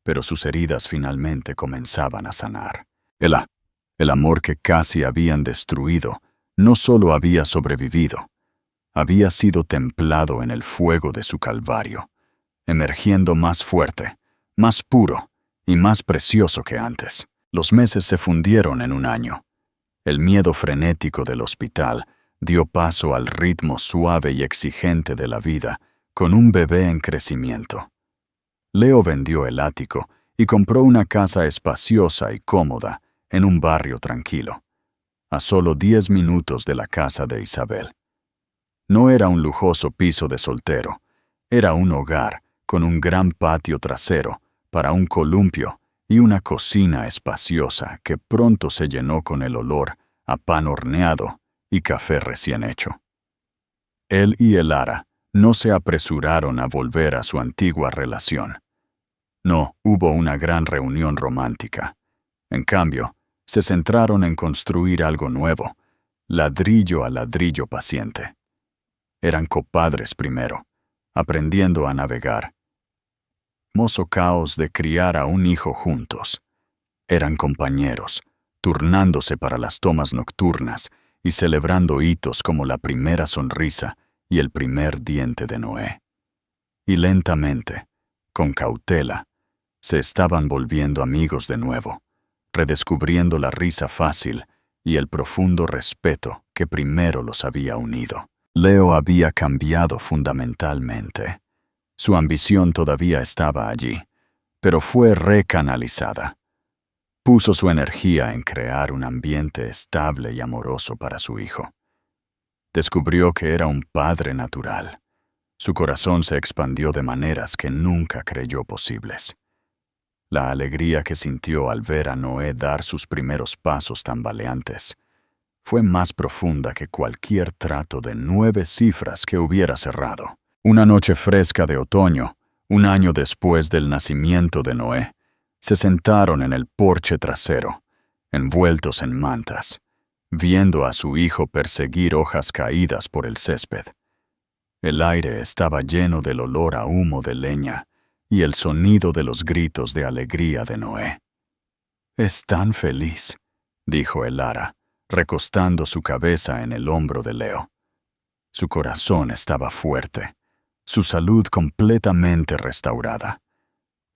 pero sus heridas finalmente comenzaban a sanar. El amor que casi habían destruido no solo había sobrevivido, había sido templado en el fuego de su calvario, emergiendo más fuerte, más puro y más precioso que antes. Los meses se fundieron en un año. El miedo frenético del hospital dio paso al ritmo suave y exigente de la vida, con un bebé en crecimiento. Leo vendió el ático y compró una casa espaciosa y cómoda en un barrio tranquilo, a solo 10 minutos de la casa de Isabel. No era un lujoso piso de soltero, era un hogar con un gran patio trasero para un columpio y una cocina espaciosa que pronto se llenó con el olor a pan horneado y café recién hecho. Él y el Lara no se apresuraron a volver a su antigua relación. No hubo una gran reunión romántica. En cambio, se centraron en construir algo nuevo, ladrillo a ladrillo paciente. Eran copadres primero, aprendiendo a navegar. Hermoso caos de criar a un hijo juntos. Eran compañeros, turnándose para las tomas nocturnas y celebrando hitos como la primera sonrisa y el primer diente de Noé. Y lentamente, con cautela, se estaban volviendo amigos de nuevo, redescubriendo la risa fácil y el profundo respeto que primero los había unido. Leo había cambiado fundamentalmente. Su ambición todavía estaba allí, pero fue recanalizada. Puso su energía en crear un ambiente estable y amoroso para su hijo. Descubrió que era un padre natural. Su corazón se expandió de maneras que nunca creyó posibles. La alegría que sintió al ver a Noé dar sus primeros pasos tambaleantes fue más profunda que cualquier trato de 9 cifras que hubiera cerrado. Una noche fresca de otoño, un año después del nacimiento de Noé, se sentaron en el porche trasero, envueltos en mantas, viendo a su hijo perseguir hojas caídas por el césped. El aire estaba lleno del olor a humo de leña y el sonido de los gritos de alegría de Noé. «Es tan feliz», dijo el Lara, recostando su cabeza en el hombro de Leo. Su corazón estaba fuerte, su salud completamente restaurada.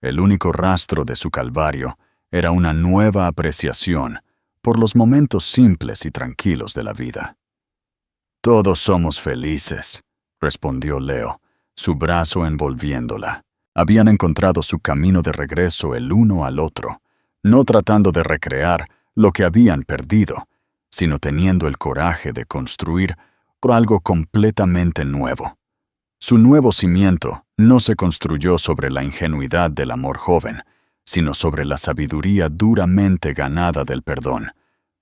El único rastro de su calvario era una nueva apreciación por los momentos simples y tranquilos de la vida. «Todos somos felices», respondió Leo, su brazo envolviéndola. Habían encontrado su camino de regreso el uno al otro, no tratando de recrear lo que habían perdido, sino teniendo el coraje de construir por algo completamente nuevo. Su nuevo cimiento no se construyó sobre la ingenuidad del amor joven, sino sobre la sabiduría duramente ganada del perdón,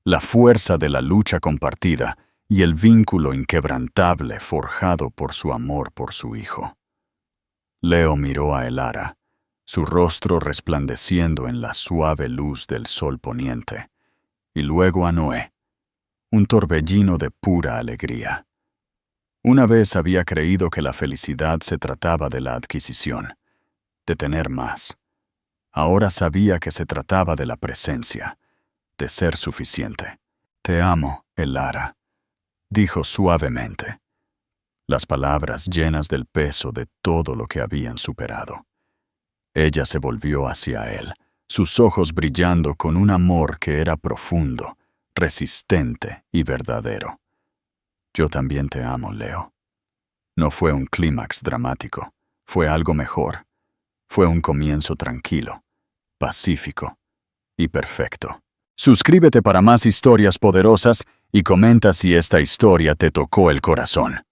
la fuerza de la lucha compartida y el vínculo inquebrantable forjado por su amor por su hijo. Leo miró a el Lara, su rostro resplandeciendo en la suave luz del sol poniente, y luego a Noé, un torbellino de pura alegría. Una vez había creído que la felicidad se trataba de la adquisición, de tener más. Ahora sabía que se trataba de la presencia, de ser suficiente. «Te amo, Elara», dijo suavemente, las palabras llenas del peso de todo lo que habían superado. Ella se volvió hacia él, sus ojos brillando con un amor que era profundo, resistente y verdadero. «Yo también te amo, Leo». No fue un clímax dramático, fue algo mejor. Fue un comienzo tranquilo, pacífico y perfecto. Suscríbete para más historias poderosas y comenta si esta historia te tocó el corazón.